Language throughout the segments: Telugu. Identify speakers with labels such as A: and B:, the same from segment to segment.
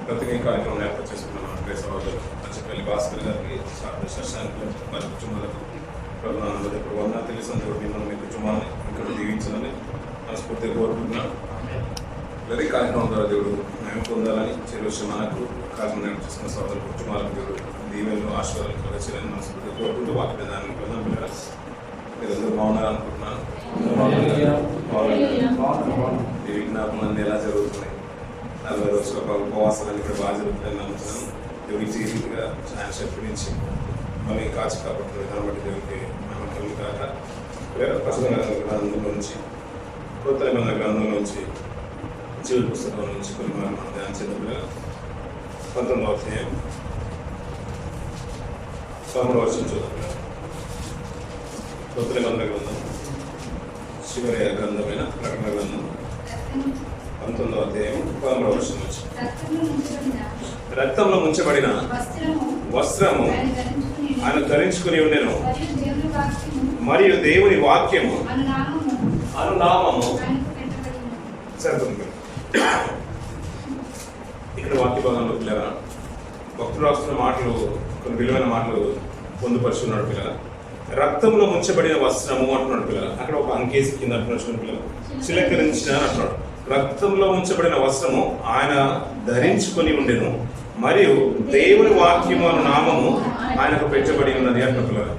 A: ప్రతి కార్యక్రమం ఏర్పాటు చేసుకున్నాం. సోదరులు పచ్చపల్లి భాస్కర్ గారికి, శశాంకులు, వారి కుటుంబాలకు ఇప్పుడు వంద తెలిసిన మిమ్మల్ని మీ కుటుంబాన్ని ఇక్కడ దీవించాలని మనస్ఫూర్తిగా కోరుకుంటున్నాను. ప్రతి కార్యక్రమం ద్వారా దేవుడు మేము పొందాలని చెరువు మనకు కార్యక్రమం నేర్పిస్తున్న సోదరుల కుటుంబాలకు దేవుడు దీవెనలు ఆశీర్వాదాలు కలగాలని మనస్ఫూర్తిగా కోరుకుంటూ వాటి దాన్ని ప్రధాన మీరందరూ బాగున్నారు అనుకుంటున్నాను. ఈ విజ్ఞాపనలన్నీ ఎలా జరుగుతున్నాయి, 40 రోజుల ఉపవాసాలు ఇక్కడ బాగా జరుగుతాయని నమ్ముతున్నాను. దేవుడికి జీవితంగా ఆయన శక్తి నుంచి మళ్ళీ కాచి కాపాడుతున్న విధానం బట్టి దేవుడికి నమ్మకం కాక ప్రస్తుత గ్రంథంలో నుంచి కొత్త నిబంధన గ్రంథంలో నుంచి జీవిత పుస్తకం నుంచి కొన్ని మనం ధ్యానం చేద్దాం. 19వ అధ్యాయం 13వ వచనం చూద్దాం. కొత్త నిబంధన గ్రంథం చివరి గ్రంథమైన ప్రకటన గ్రంథం 19వ అధ్యాయం 13వ వచనం నుంచి, రక్తంలో ముంచబడిన వస్త్రము ఆయన ధరించుకుని ఉండెను, మరియు దేవుని వాక్యము అనునామము. సరిపోతుంది. ఇక్కడ వాక్య భాగంలో పిల్లల భక్తులు రాస్తున్న మాటలు కొన్ని విలువైన మాటలు పొందుపరుచున్నాడు. పిల్లల రక్తంలో ముంచబడిన వస్త్రము అంటున్నాడు. పిల్లల అక్కడ ఒక అంకేసి కింద అంటున్నాడు. పిల్లలు చిలకరించిన అంటున్నాడు. రక్తంలో ఉంచబడిన వస్త్రము ఆయన ధరించుకొని ఉండెను, మరియు దేవుని వాక్యము అను నామము ఆయనకు పెట్టబడి ఉన్నది అంటున్నారు.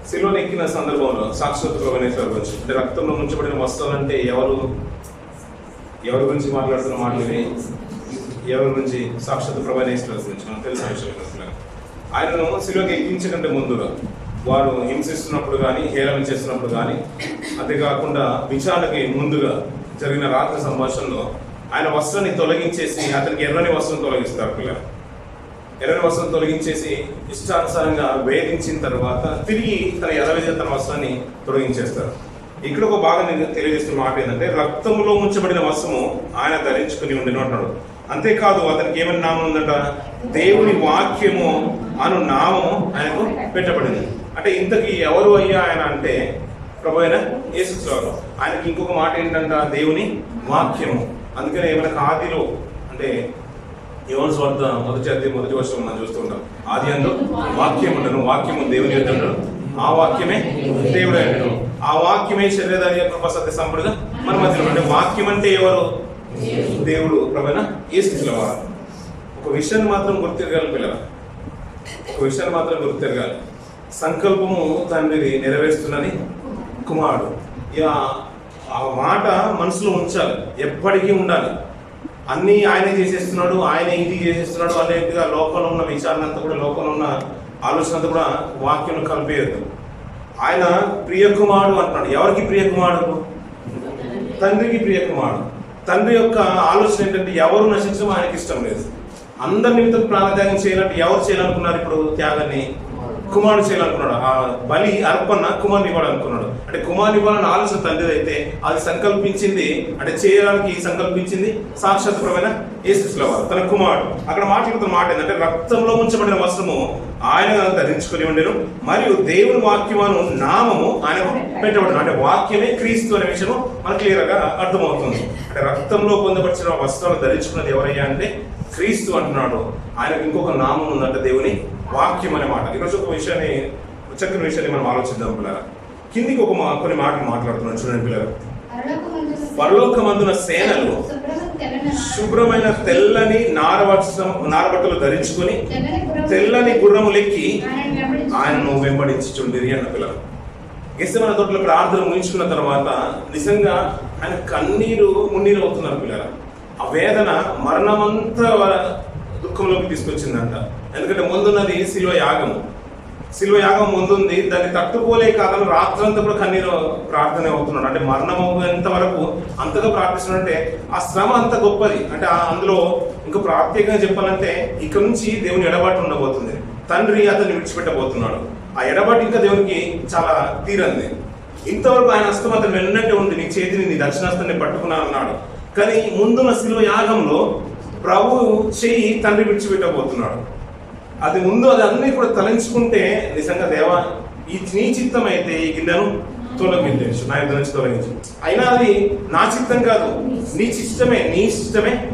A: శిలువను ఎక్కిన సందర్భంలో సాక్షాత్ ప్రభునేశ్వర గురించి, అంటే రక్తంలో ఉంచబడిన వస్త్రాలు అంటే ఎవరి గురించి మాట్లాడుతున్న మాటలు, ఎవరి గురించి? సాక్షాత్ ప్రభునేశ్వర గురించి మనకు తెలిసిన విషయం. ఆయనను శిలువకి ఎక్కించకంటే ముందుగా వారు హింసిస్తున్నప్పుడు కానీ, హేళన చేస్తున్నప్పుడు కానీ, అంతేకాకుండా విచారణకి ముందుగా జరిగిన రాత్రి సంభాషణలో ఆయన వస్త్రాన్ని తొలగించేసి అతనికి ఎర్రని వస్త్రం తొలగిస్తారు. పిల్లలు ఎర్రని వస్త్రం తొలగించేసి ఇష్టానుసారంగా వేధించిన తర్వాత తిరిగి తన యథావిధిగా తన వస్త్రాన్ని తొలగించేస్తారు. ఇక్కడ ఒక బాగా తెలియజేస్తున్న మాట ఏంటంటే, రక్తంలో ముంచబడిన వస్త్రము ఆయన ధరించుకుని ఉండేను అంటాడు. అంతేకాదు అతనికి ఏమని నామం ఉందంట? దేవుని వాక్యము అను నామము ఆయనకు పెట్టబడింది. అంటే ఇంతకీ ఎవరు అయ్యా ఆయన అంటే ప్రభు అయిన యేసుక్రీస్తు. ఆయనకి ఇంకొక మాట ఏంటంట? దేవుని వాక్యము. అందుకనే ఏమైనా ఆదిలో అంటే యోహాను సువార్త 1వ అధ్యాయం 1వ వచనం మనం చూస్తుంటాం. ఆది యందు వాక్యం ఉండను, వాక్యము దేవుని యొద్ద ఉండను, ఆ వాక్యమే దేవుడు అయ్యను, ఆ వాక్యమే శరీరధారి కృపా సత్య సంపూర్ణంగా మన మధ్యలో. అంటే వాక్యం అంటే ఎవరు? దేవుడు ప్రభు అయిన యేసుక్రీస్తు వారు. ఒక విషయాన్ని మాత్రం గుర్తిరగాలి పిల్లల, ఒక విషయాన్ని మాత్రం గుర్తిరగాలి. సంకల్పము తండ్రి నెరవేరుస్తున్నది కుమారుడు. ఆ మాట మనసులో ఉంచాలి, ఎప్పటికీ ఉండాలి. అన్నీ ఆయనే చేసేస్తున్నాడు, ఆయన ఇది చేసేస్తున్నాడు అనేదిగా లోకంలో ఉన్న విచారణ అంతా కూడా, లోకంలో ఉన్న ఆలోచన అంతా కూడా వాక్యం కలిపేయద్దు. ఆయన ప్రియకుమారుడు అంటున్నాడు. ఎవరికి ప్రియకుమారుడు? తండ్రికి ప్రియకుమారుడు. తండ్రి యొక్క ఆలోచన ఏంటంటే ఎవరు నశించడం ఆయనకి ఇష్టం లేదు. అందరి నిమిత్తం ప్రాణత్యాగం చేయాలంటే ఎవరు చేయాలనుకున్నారు? ఇప్పుడు త్యాగాన్ని కుమారుడు చేయాలనుకున్నాడు. ఆ బలి అర్పణ కుమారుని ఇవ్వాలనుకున్నాడు. అంటే కుమారుని ఇవ్వాలని ఆలోచన తండ్రిది అయితే అది సంకల్పించింది, అంటే చేయడానికి సంకల్పించింది సాక్షాత్ ప్రభువైన యేసుక్రీస్తు వారు, తన కుమారుడు. అక్కడ మాట్లాడుతున్న మాట ఏంటంటే, రక్తంలో ఉంచబడిన వస్త్రము ఆయన ధరించుకొని ఉండేను, మరియు దేవుని వాక్యమును నామము ఆయనకు పెట్టబడిన. అంటే వాక్యమే క్రీస్తు అనే విషయం మనకు క్లియర్ గా అర్థమవుతుంది. అంటే రక్తంలో పొందపరిచిన వస్త్రాలు ధరించుకున్నది ఎవరయ్యా అంటే క్రీస్తు అంటున్నాడు. ఆయనకు ఇంకొక నామం ఉందంటే దేవుని వాక్యం అనే మాట. ఈరోజు ఒక విషయాన్ని, చక్కని విషయాన్ని మనం ఆలోచిద్దాం పిల్లలు. కిందికి కొన్ని మాటలు మాట్లాడుతున్నాడు చూడండి పిల్లలు. పరలోకమందున సేనలు శుభ్రమైన తెల్లని నారబట్టలు ధరించుకొని తెల్లని గుర్రములెక్కి ఆయనను వెంబడించుచుండిరి అన్న పిల్లలు. గెస్సెమనే తోటలో ప్రార్థన ముగించుకున్న తర్వాత నిజంగా ఆయన మున్నీరు అవుతున్నారు పిల్లలు. ఆ వేదన మరణమంతా దుఃఖంలోకి తీసుకొచ్చిందంట. ఎందుకంటే ముందున్నది శిలువ యాగం ముందుంది. దాన్ని తట్టుకోలేక అతను రాత్రంతా కూడా కన్నీరు ప్రార్థన అవుతున్నాడు. అంటే మరణం ఎంత వరకు అంతగా ప్రార్థిస్తున్నాడంటే ఆ శ్రమ అంత గొప్పది. అంటే అందులో ఇంకా ప్రత్యేకంగా చెప్పాలంటే ఇక్కడ నుంచి దేవుని ఎడబాటు ఉండబోతుంది. తండ్రి అతన్ని విడిచిపెట్టబోతున్నాడు. ఆ ఎడబాటు ఇంకా దేవునికి చాలా తీరంది. ఇంతవరకు ఆయన హస్తం అతను వెన్నట్టే ఉంది, నీ చేతిని నీ దక్షిణాస్తాన్ని పట్టుకున్నాను అన్నాడు. కానీ ముందున్న శిలువ యాగంలో ప్రభు చేయి తండ్రి విడిచిపెట్టబోతున్నాడు. అది ముందు అది అన్ని కూడా తలంచుకుంటే నిజంగా దేవా ఈ నీ చిత్తం అయితే ఈ గిన్నెను తొలగించు, నా యుద్ధ నుంచి తొలగించు. అయినా అది నా చిత్తం కాదు, నీ ఇష్టమే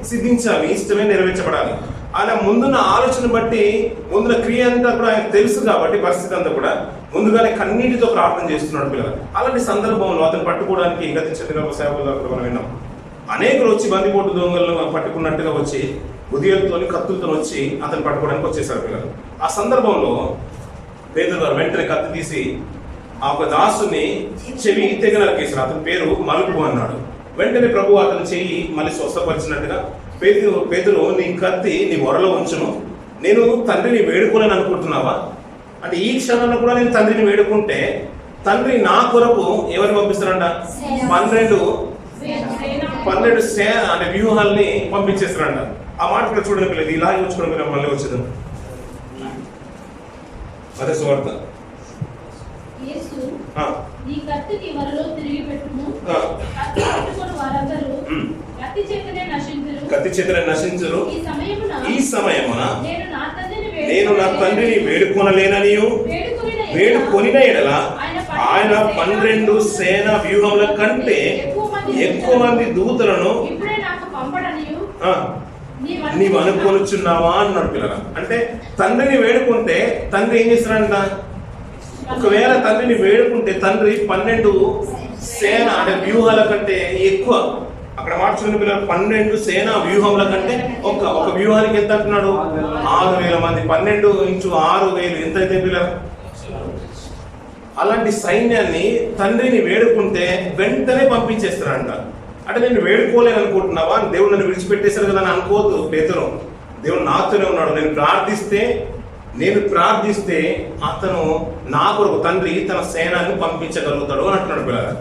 A: సిద్ధించాలి, నీ ఇష్టమే నెరవేర్చబడాలి. ఆయన ముందున్న ఆలోచన బట్టి ముందున్న క్రియ అంతా కూడా ఆయన తెలుసు కాబట్టి పరిస్థితి అంతా కూడా ముందుగానే కన్నీటితో ప్రార్థన చేస్తున్నాడు పిల్లలు. అలాంటి సందర్భంలో అతను పట్టుకోవడానికి గతించిన సేవలు మనం విన్నాం. అనేకులు వచ్చి బందిపోటు దొంగలను పట్టుకున్నట్టుగా వచ్చి ఉదయంతో కత్తులతో వచ్చి అతను పట్టుకోవడానికి వచ్చేసారు పిల్లలు. ఆ సందర్భంలో పేతురు గారు వెంటనే కత్తి తీసి ఆ ఒక దాసుని చెవి తెగ నరికేశారు. అతని పేరు మలుపు అన్నాడు. వెంటనే ప్రభు అతని చెయ్యి మళ్ళీ స్వస్థపరిచినట్టుగా, పేతురు నీ కత్తి నీ వరలో ఉంచును, నేను తండ్రిని వేడుకోలేని అనుకుంటున్నావా? అంటే ఈ క్షణంలో కూడా నేను తండ్రిని వేడుకుంటే తండ్రి నా కొరకు ఎవరిని పంపిస్తారంట? 12 సేన అంటే వ్యూహాల్ని పంపించేస్తారంట. ఆ మాట కూడా చూడండి పిల్లలు, ఇలాగే ఉంచుకోవడం మీరు మళ్ళీ వచ్చేది అదే సువార్త.
B: ఈ కత్తిని వరలో తిరిగి పెట్టుము, కత్తి పట్టుకొని వారందరూ కత్తి చేతనే నశించురు. ఈ సమయమున నేను నా తండ్రిని వేడుకొనలేననియు వేడుకొనిన ఎడల ఆయన 12 సేన వ్యూహముల కంటే ఎక్కువ మంది దూతలను నీవు అనుకొనుచున్నావా అన్నాడు పిల్లల. అంటే తండ్రిని వేడుకుంటే తండ్రి ఏం చేస్తాడంట? ఒకవేళ తండ్రిని వేడుకుంటే తండ్రి 12 సేన అంటే వ్యూహాల కంటే ఎక్కువ. అక్కడ మార్చుకున్న పిల్లలు 12 సేన వ్యూహముల కంటే ఒక వ్యూహానికి ఎంత అంటున్నాడు? 6,000 మంది. 12 × 6,000 ఎంత అయితే పిల్లలు? అలాంటి సైన్యాన్ని తండ్రిని వేడుకుంటే వెంటనే పంపించేస్తారంట. అంటే నేను వేడుకోలేను అనుకుంటున్నావా? దేవుడు నన్ను విడిచిపెట్టేశారు కదా అని అనుకోవద్దు పేతురు. దేవుడు నాతోనే ఉన్నాడు. నేను ప్రార్థిస్తే అతను నా కొరకు తండ్రి తన సేనాన్ని పంపించగలుగుతాడు అని అంటున్నాడు పిల్లలు.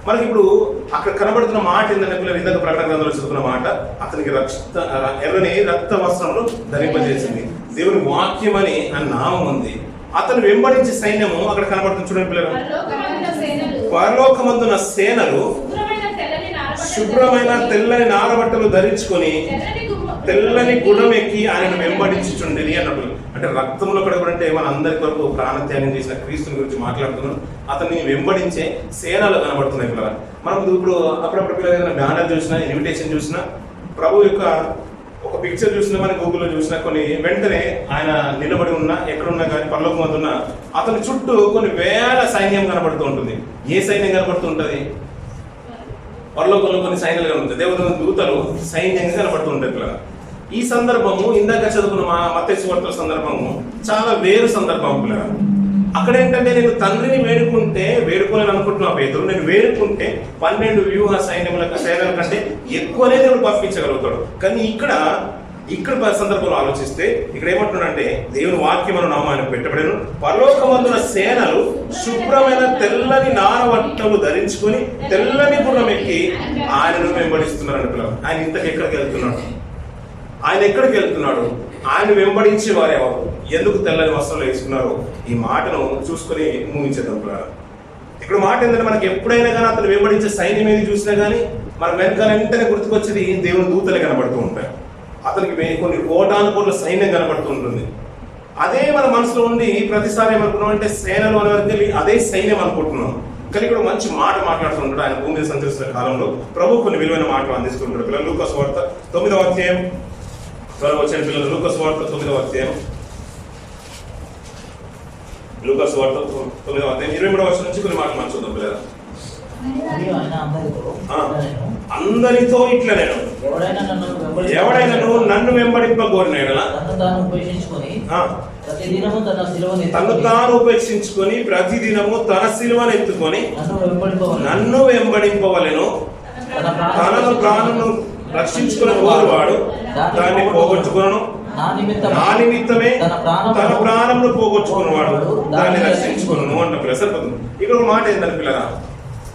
B: మనకి ఇప్పుడు అక్కడ కనబడుతున్న మాట ఏంటంటే పిల్లలు, ఇందాక ప్రకటన గ్రంథంలో చదువుకున్న మాట, అతనికి ఎర్రని రక్త వస్త్రములు ధరింపజేసింది, దేవుని వాక్యం అని నామం ఉంది. అతను వెంబడించే సైన్యము అక్కడ కనబడుతుంది చూడండి పిల్లలు. పరలోకమందున సేనలు శుభ్రమైన తెల్లని నారబట్టలు ధరించుకొని తెల్లని గుణం ఎక్కి ఆయనను వెంబడించుచుండేది అన్నప్పుడు. అంటే రక్తంలో కడగడంటే మన అందరి కొరకు ప్రాణత్యాగం చేసిన క్రీస్తుని గురించి మాట్లాడుతున్నాం. అతన్ని వెంబడించే సేనలు కనబడుతున్నాయి పిల్లలు. మనం ఇప్పుడు అప్పుడప్పుడు పిల్లలు ఏదైనా బ్యానర్ చూసినా, ఇన్విటేషన్ చూసినా, ప్రభు యొక్క ఒక పిక్చర్ చూసినా, మన గూగుల్లో చూసినా కొన్ని వెంటనే ఆయన నిలబడి ఉన్నా ఎక్కడున్నా కానీ పరలోకమందు ఉన్నా అతని చుట్టూ కొన్ని వేల సైన్యం కనబడుతూ ఉంటుంది. ఏ సైన్యం కనబడుతూ ఉంటుంది? పరలోకంలో కొన్ని సైన్యాలు కనబడుతుంది. దేవదూతల దూతలు సైన్యంగా కనబడుతూ ఉంటాయి పిల్లలు. ఈ సందర్భము ఇందాక చదువుకున్న మత్తయి సువార్తల సందర్భము చాలా వేరు సందర్భం పిల్లలు. అక్కడ ఏంటంటే నేను తండ్రిని వేడుకోలేని అనుకుంటున్నా పేతురు, నేను వేడుకుంటే 12 వ్యూహ సైన్యాల కంటే ఎక్కువనే దేవుడు పంపించగలుగుతాడు. కానీ ఇక్కడ సందర్భంలో ఆలోచిస్తే ఇక్కడ ఏమంటున్నాడంటే, దేవుని వాక్యం అను నామాన్ని పెట్టబడేను, పరలోకమందున సేనలు శుభ్రమైన తెల్లని నారబట్టలు ధరించుకొని తెల్లని గుర్రం ఎక్కి ఆయనను వెంబడిస్తున్నారు పిల్లలు. ఆయన ఎక్కడికి వెళ్తున్నాడు? ఆయన వెంబడించే వారు ఎవరు? ఎందుకు తెల్లని వస్త్రాలు వేసుకున్నారు? ఈ మాటను చూసుకొని ముగించేద్దాం పిల్లలు. ఇక్కడ మాట ఏంటంటే, మనకి ఎప్పుడైనా కానీ అతను వెంబడించే సైన్యం ఏది చూసినా కానీ మన వెనకాల వెంటనే గుర్తుకొచ్చేది దేవుని దూతలే కనబడుతూ ఉంటాయి. అతనికి కొన్ని కోటానుకోట్ల సైన్యం కనబడుతూ ఉంటుంది. అదే మన మనసులో ఉండి ప్రతిసారి ఏమనుకున్నాం అంటే సేనలు అనే వరకు వెళ్ళి అదే సైన్యం అనుకుంటున్నాం. కానీ ఇక్కడ మంచి మాట మాట్లాడుతుంటాడు. ఆయన భూమి మీద సంచరిస్తున్న కాలంలో ప్రభు కొన్ని విలువైన మాటలు అందిస్తుంటాడు పిల్లలు. లూకా సువార్త 9వ అధ్యాయం త్వరగా వచ్చాను పిల్లలు. లూకా సువార్త 9వ అధ్యాయం 23వ వచనం నుంచి కొన్ని మాటలు మనం చూద్దాం పిల్లలు. అందరితో ఇట్లా నేను ఎవడైనా నన్ను వెంబడింపగోరిన ఎడల తను తాను ఉపేక్షించుకొని ప్రతిదినము తన సిలువను ఎత్తుకొని నన్ను వెంబడింపవలెను. తనను ప్రాణమును రక్షించుకుని కోరువాడు దాన్ని పోగొట్టుకును, నా నిమిత్తమే తన ప్రాణమును పోగొట్టుకున్నవాడు దాన్ని రక్షించుకును అంట. సరిపోతుంది. ఇక్కడ ఒక మాట ఏంటంటే పిల్లగా,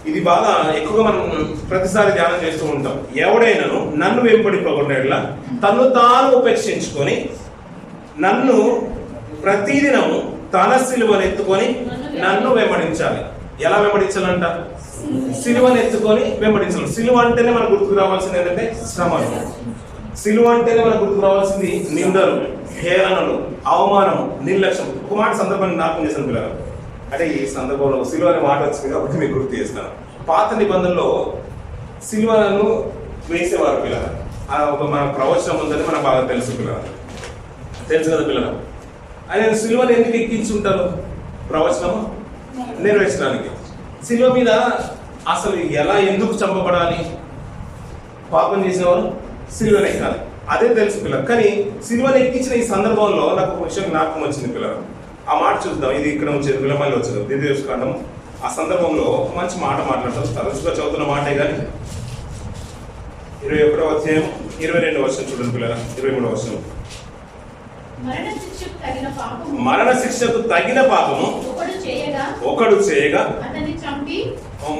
B: ఇది బాగా ఎక్కువగా మనం ప్రతిసారి ధ్యానం చేస్తూ ఉంటాం. ఎవడైనాను నన్ను వెంబడింపకుండా తను తాను ఉపేక్షించుకొని నన్ను ప్రతిదినము తన సిలువను ఎత్తుకొని నన్ను వెంబడించాలి. ఎలా వెంబడించాలంట? సిలువను ఎత్తుకొని వెంబడించాలి. సిలువ అంటేనే మనకు గుర్తుకు రావాల్సింది ఏంటంటే శ్రమలు. సిలువ అంటేనే మనకు గుర్తుకు రావాల్సింది నిందలు, హేళనలు, అవమానం, నిర్లక్ష్యం. ఒక మాట సందర్భాన్ని జ్ఞాపకం చేశాను పిల్లలు. అంటే ఈ సందర్భంలో సిలువ అనే మాట వచ్చింది కాబట్టి మీకు గుర్తు చేస్తాను. పాత నిబంధనలో సిలువను వేసేవారు పిల్లలు. ఒక మన ప్రవచనం ఉందని మనకు బాగా తెలుసు పిల్లలు, తెలుసు కదా పిల్లలు. ఆయన సిలువను ఎందుకు ఎక్కించుంటారు? ప్రవచనము నెరవేర్చడానికి. సిలువ మీద అసలు ఎలా ఎందుకు చంపబడాలి? పాపం చేసినవారు సిలువను ఎక్కాలి, అదే తెలుసు పిల్లలు. కానీ సిలువను ఎక్కించిన ఈ సందర్భంలో నాకు ఒక విషయం జ్ఞాపకం వచ్చింది పిల్లలు. ఆ మాట చూద్దాం. ఇది ఇక్కడ నుంచి విలమల్లి వచ్చింది ద్వితీయోపదేశకాండం. ఆ సందర్భంలో మంచి మాట మాట్లాడతారు, తరచుగా చదువుతున్న మాటే కానీ 21వ అధ్యాయం 22వ వచనం చూడండి పిల్లల. 23వ వచనం. మరణ శిక్షకు తగిన పాపము ఒకడు చేయగా,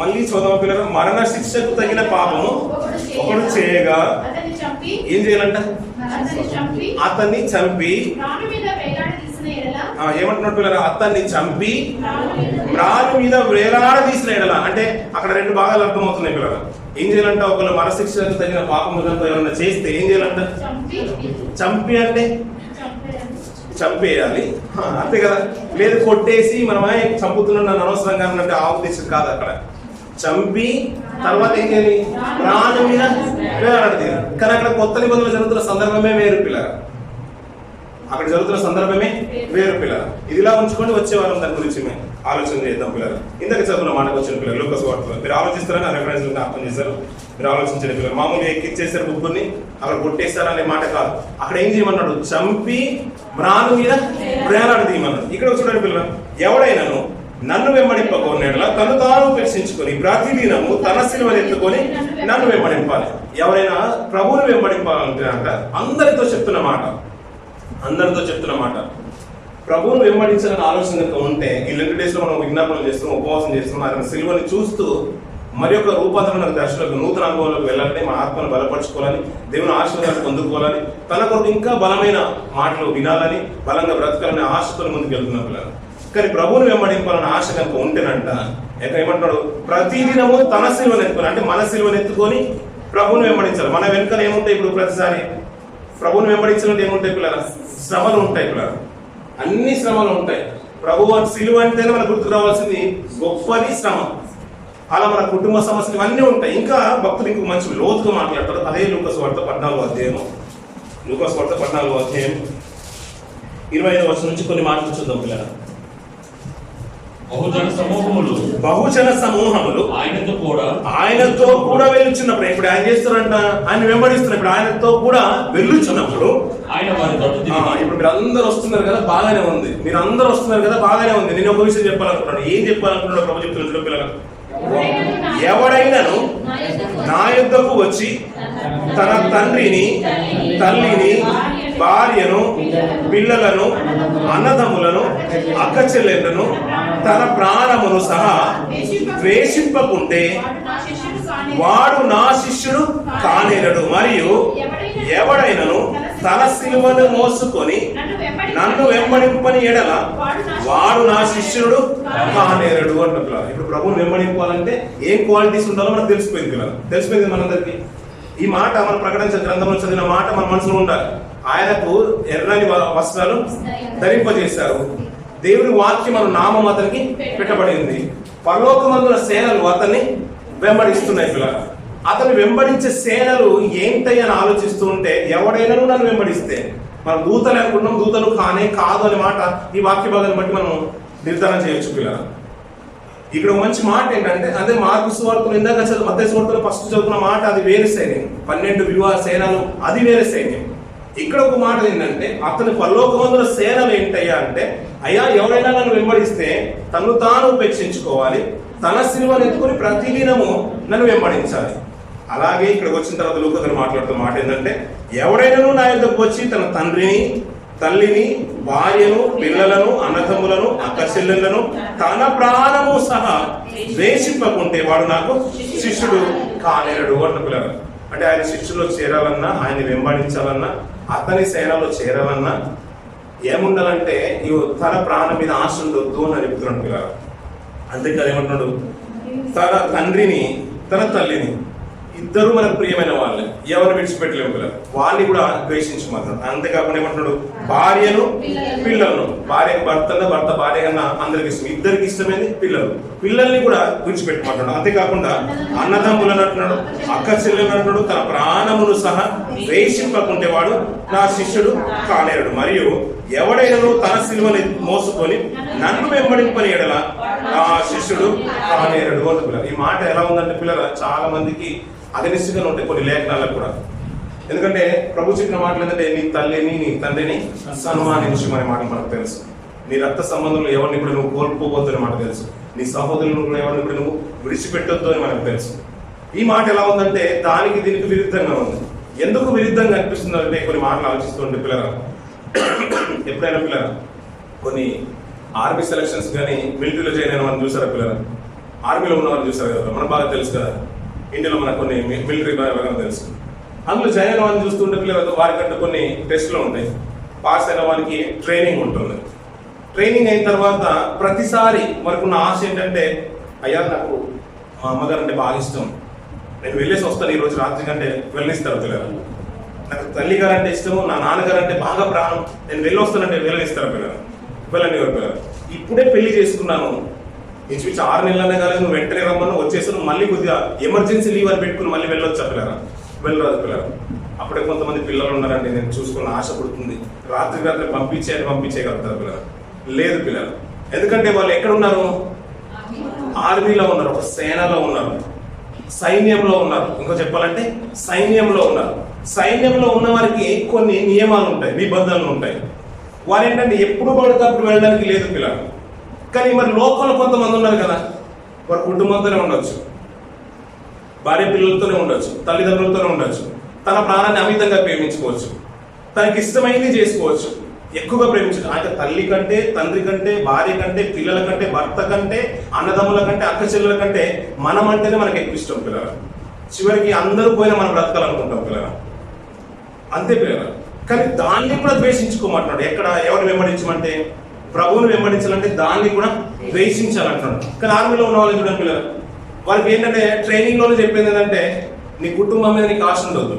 B: మళ్ళీ చదవ పిల్లల. మరణ శిక్షకు తగిన పాపము ఒకడు చేయగా ఏం చేయాలంట? అతన్ని చంపి, ఏమంటున్నాడు పిల్లరా? అతన్ని చంపి మ్రాను మీద వేలాడదీసిన ఎడల. అంటే అక్కడ రెండు భాగాలు అర్థమవుతున్నాయి పిల్లరా. ఏం చేయాలంట? ఒకళ్ళు మరణశిక్షకు తగిన పాపం ఏమన్నా చేస్తే ఏం చేయాలంట? చంపి అంటే చంపేయాలి, అంతే కదా. లేదు కొట్టేసి మనమే చంపుతున్నా నన్ను అనవసరంగా అంటే ఆ ఉద్దేశం కాదు. అక్కడ చంపి తర్వాత ఏం చేయాలి? ప్రాణం మీద వేలాడది. కానీ అక్కడ కొత్త నిబంధనలు జరుగుతున్న సందర్భమే వేరు పిల్లరా. అక్కడ జరుగుతున్న సందర్భమే వేరు పిల్లలు. ఇదిలా ఉంచుకొని వచ్చే వారం దాని గురించి మేము ఆలోచన చేద్దాం పిల్లలు. ఇందాక చదువున్న మాటకు వచ్చిన పిల్లలు లూకాసు వార్తలో మీరు ఆలోచిస్తారని రెఫరెన్స్ జ్ఞాపకం చేశారు. మీరు ఆలోచించిన పిల్లలు మామూలుగా ఎక్కిచ్చేసారు ముగ్గురిని, అక్కడ కొట్టేస్తారా అనే మాట కాదు. అక్కడ ఏం చేయమన్నాడు? చంపి మ్రాను మీద వేలాడదీయమన్నాడు. ఇక్కడ చూడండి పిల్లలు, ఎవడైనాను నన్ను వెంబడింపకోనేలా తను తాను ఉపేక్షించుకొని ప్రతిదినము తన సిలువను ఎత్తుకొని నన్ను వెంబడింపాలి. ఎవరైనా ప్రభువుని వెంబడింపాలంటే అంట అందరితో చెప్తున్న మాట, ప్రభువును వెంబడించాలని ఆలోచన ఉంటే ఈ లెంట్ డేస్ లో మనం విజ్ఞాపనలు చేస్తున్నాం, ఉపవాసం చేస్తున్నాం. ఆయన సిలువని చూస్తూ మరి యొక్క రూపాంతరణ దర్శనకు నూతన అనుభవంలోకి వెళ్ళాలని, మన ఆత్మను బలపరచుకోవాలని, దేవుని ఆశీర్వాదాలు పొందుకోవాలని, తన కొరకు ఇంకా బలమైన మాటలు వినాలని, బలంగా బ్రతకాలని ఆశతో ముందుకు వెళ్తున్న పిల్లలు. కానీ ప్రభువుని వెంబడింపాలని ఆశ కనుక ఉంటేనంట ఎక్కడ ఏమంటున్నాడు? ప్రతిదినము తన సిలువను ఎత్తుకొని, అంటే మన సిలువను ఎత్తుకొని ప్రభువుని వెంబడించాలి. మన వెనుకలు ఏముంటాయి? ఇప్పుడు ప్రతిసారి ప్రభువుని వెంబడించాలంటే ఏముంటాయి పిల్లలు? శ్రమలు ఉంటాయి పిల్లలు, అన్ని శ్రమలు ఉంటాయి. ప్రభువు సిలువ అంటేనే మనకు గుర్తుకు రావాల్సింది గొప్పది శ్రమ. అలా మన కుటుంబ సమస్యలు ఇవన్నీ ఉంటాయి. ఇంకా భక్తులు ఇంకొక మంచి లోతుగా మాట్లాడతారు. అదే లూకాసు వార్త 14వ అధ్యాయం. లూకాసు వార్త 14వ అధ్యాయం 25వ వచనం నుంచి కొన్ని మాటలు చూద్దాం పిల్లలు. బహుజన సమూహములు ఆయనతో కూడా వెళ్ళుచున్నప్పుడు, ఇప్పుడు ఆయన చేస్తారంట, ఆయన వెంబడిస్తున్నారు. ఇప్పుడు ఆయనతో కూడా వెళ్ళుచున్నప్పుడు ఇప్పుడు మీరు అందరూ వస్తున్నారు కదా, బాగానే ఉంది. నేను ఒక విషయం చెప్పాలనుకున్నాను. ఏం చెప్పాలనుకున్నాడు ప్రభు చెప్తున్నాడు పిల్లలు? ఎవడైనాను నా యుద్ధకు వచ్చి తన తండ్రిని, తల్లిని, భార్యను, పిల్లలను, అన్నదమ్ములను, అక్క చెల్లెళ్లను, తన ప్రాణమును సహా ద్వేషింపకుంటే వాడు నా శిష్యుడు కానేరడు. మరియు ఎవడైనను తన సిలువను మోసుకొని నన్ను వెంబడింపని ఎడల వాడు నా శిష్యుడు కానేరడు అంటున్నారు. ఇప్పుడు ప్రభువుని వెంబడింపాలంటే ఏం క్వాలిటీస్ ఉండాలో మనకు తెలిసిపోయింది మనందరికి. ఈ మాట మన ప్రకటించిన గ్రంథంలో చదివిన మాట మన మనసులో ఉండాలి. ఆయనకు ఎర్రని వస్త్రాలు ధరింపజేశారు. దేవుని వాక్యం మన నామం అతనికి పెట్టబడింది. పరలోకమందున సేనలు అతన్ని వెంబడిస్తున్నాయి పిల్లలు. అతను వెంబడించే సేనలు ఏంటని ఆలోచిస్తూ ఉంటే, ఎవడైనా నన్ను వెంబడిస్తే, మనం దూతలు అనుకుంటున్నాం, దూతలు కానే కాదు అనే మాట ఈ వాక్య భాగాన్ని బట్టి మనం నిర్ధారణ చేయొచ్చు పిల్లలు. ఇక్కడ మంచి మాట ఏంటంటే, అదే మార్కు సువార్తలు ఇందాక మత్తయి సువార్తలో ఫస్ట్ చదువుకున్న మాట అది వేరే సైన్యం, 12 వివాహ సేనలు అది వేరే సైన్యం. ఇక్కడ ఒక మాట ఏంటంటే, అతని పరలోకమందున సేనలు ఏంటయ్యా అంటే, అయ్యా ఎవరైనా నన్ను వెంబడిస్తే తను తాను ఉపేక్షించుకోవాలి, తన సిలువను ఎత్తుకొని ప్రతిదినము నన్ను వెంబడించాలి. అలాగే ఇక్కడికి వచ్చిన తర్వాత లూకా మాట్లాడుతున్న మాట ఏంటంటే, ఎవడైనా నా యొద్దకు వచ్చి తన తండ్రిని, తల్లిని, భార్యను, పిల్లలను, అన్నదమ్ములను, అక్క చెల్లెళ్లను, తన ప్రాణము సహా ద్వేషింపకుంటే వాడు నాకు శిష్యుడు కానేరడు అంట పిల్లలు. అంటే ఆయన శిష్యుల్లో చేరాలన్నా, ఆయన వెంబడించాలన్నా, అతని సేనలో చేరాలన్నా ఏముండాలంటే తన ప్రాణం మీద ఆశ ఉండొద్దు అని చెప్తున్నాడు పిల్లలు. అంతేకాదు ఏమంటున్నాడు? తన తండ్రిని, తన తల్లిని, ఇద్దరు మనకు ప్రియమైన వాళ్ళే, ఎవరు విడిచిపెట్టలేము పిల్లలు, వాళ్ళని కూడా ద్వేషించమంటాడు. అంతేకాకుండా ఏమంటున్నాడు, భార్యను పిల్లలను, భార్యకు భర్త భర్త భార్య కన్నా అందరికి ఇష్టం, ఇద్దరికి ఇష్టమైంది పిల్లలు, పిల్లల్ని కూడా విడిచిపెట్టమంటాడు. అంతేకాకుండా అన్నదమ్ములను అంటున్నాడు, అక్క చెల్లెలను అంటున్నాడు, తన ప్రాణమును సహా ద్వేషింపకుంటే వాడు నా శిష్యుడు కానేరుడు. మరియు ఎవడైనా తన సిలువని మోసుకొని నన్ను వెంబడింపని ఎడల ఆ శిష్యుడు కానేరుడు అంటున్నారు. ఈ మాట ఎలా ఉందంటే పిల్లల చాలా మందికి అగనిష్టంగా ఉంటాయి కొన్ని లేఖనాలకు కూడా. ఎందుకంటే ప్రభు చెప్పిన మాటలు ఏంటంటే నీ తల్లిని నీ తండ్రిని సన్మానించమనే మాట మనకు తెలుసు. నీ రక్త సంబంధంలో ఎవరిని కూడా నువ్వు కోల్పోవద్దు అని మనకు తెలుసు. నీ సహోదరులను కూడా ఎవరిని కూడా నువ్వు విడిచిపెట్టొద్దు అని మనకు తెలుసు. ఈ మాట ఎలా ఉందంటే దానికి దీనికి విరుద్ధంగా ఉంది. ఎందుకు విరుద్ధంగా అనిపిస్తుంది అంటే కొన్ని మాటలు ఆలోచిస్తుంటే పిల్లల, ఎప్పుడైనా పిల్లల కొన్ని ఆర్మీ సెలక్షన్స్ కానీ మిలిటరీలో జాయిన్ అయిన వాళ్ళని చూసారా పిల్లల, ఆర్మీలో ఉన్న వాళ్ళని చూసారు కదా, మనకు బాగా తెలుసు కదా, ఇండియాలో మనకు కొన్ని మిలిటరీ బాగా తెలుసు. అందులో జాయిన్ అయిన వాళ్ళని చూస్తుంటే పిల్లలు వారికంటే కొన్ని టెస్టులు ఉంటాయి, పాస్ అయిన వారికి ట్రైనింగ్ ఉంటుంది. ట్రైనింగ్ అయిన తర్వాత ప్రతిసారి మనకున్న ఆశ ఏంటంటే అయ్యా నాకు మా అమ్మగారు అంటే బాగా ఇష్టం, నేను వెళ్ళేసి వస్తాను ఈరోజు రాత్రి కంటే వెళ్ళనిస్తారు పిల్లలు. నాకు తల్లి గారు అంటే ఇష్టము, నా నాన్నగారు అంటే బాగా ప్రాణం, నేను వెళ్ళొస్తానంటే వెళ్ళనిస్తారు పిల్లలు, వెళ్ళండి పిల్లలు. ఇప్పుడే పెళ్లి చేసుకున్నాను, ఇంచుమించు 6 నెలలనే కాలేదు, నువ్వు వెంటనే రమ్మను వచ్చేసాను, మళ్ళీ కొద్దిగా ఎమర్జెన్సీ లీవ్ అని పెట్టుకుని మళ్ళీ వెళ్ళొచ్చా పిల్లరా? వెళ్ళరాదు పిల్లలు. అప్పుడే కొంతమంది పిల్లలు ఉన్నారండి, నేను చూసుకున్న ఆశ పుడుతుంది, రాత్రి పంపించేయగలుగుతారు పిల్లలు. లేదు పిల్లలు, ఎందుకంటే వాళ్ళు ఎక్కడ ఉన్నారు? ఆర్మీలో ఉన్నారు, ఒక సేనలో ఉన్నారు, సైన్యంలో ఉన్నారు. ఇంకో చెప్పాలంటే సైన్యంలో ఉన్నారు. సైన్యంలో ఉన్న వారికి కొన్ని నియమాలు ఉంటాయి, నిబంధనలు ఉంటాయి. వారు ఏంటంటే ఎప్పుడు పడితే అప్పుడు వెళ్ళడానికి లేదు పిల్లలు. కానీ మరి లోకంలో కొంతమంది ఉన్నారు కదా, వారి కుటుంబంతోనే ఉండొచ్చు, భార్య పిల్లలతోనే ఉండొచ్చు, తల్లిదండ్రులతోనే ఉండొచ్చు, తన ప్రాణాన్ని అమితంగా ప్రేమించుకోవచ్చు, తనకి ఇష్టమైంది చేసుకోవచ్చు, ఎక్కువగా ప్రేమించు. అంటే తల్లి కంటే, తండ్రి కంటే, భార్య కంటే, పిల్లల కంటే, భర్త కంటే, అన్నదమ్ముల కంటే, అక్క చెల్లెల కంటే మనం అంటేనే మనకి ఎక్కువ ఇష్టం పిల్లలు. చివరికి అందరూ పోయినా మనం బ్రతకాలనుకుంటాం పిల్లలు, అంతే పిల్లలు. కానీ దాన్ని కూడా ద్వేషించుకోమంటున్నాడు. ఎక్కడ ఎవరిని వెంబడించమంటే ప్రభువుని వెంబడించాలంటే దాన్ని కూడా ద్వేషించాలంటున్నాడు. కానీ ఆర్మీలో ఉన్న వాళ్ళని చూడండి పిల్లలు, వారికి ఏంటంటే ట్రైనింగ్లోనే చెప్పింది ఏంటంటే నీ కుటుంబం మీద నీకు ఆశ ఉండదు,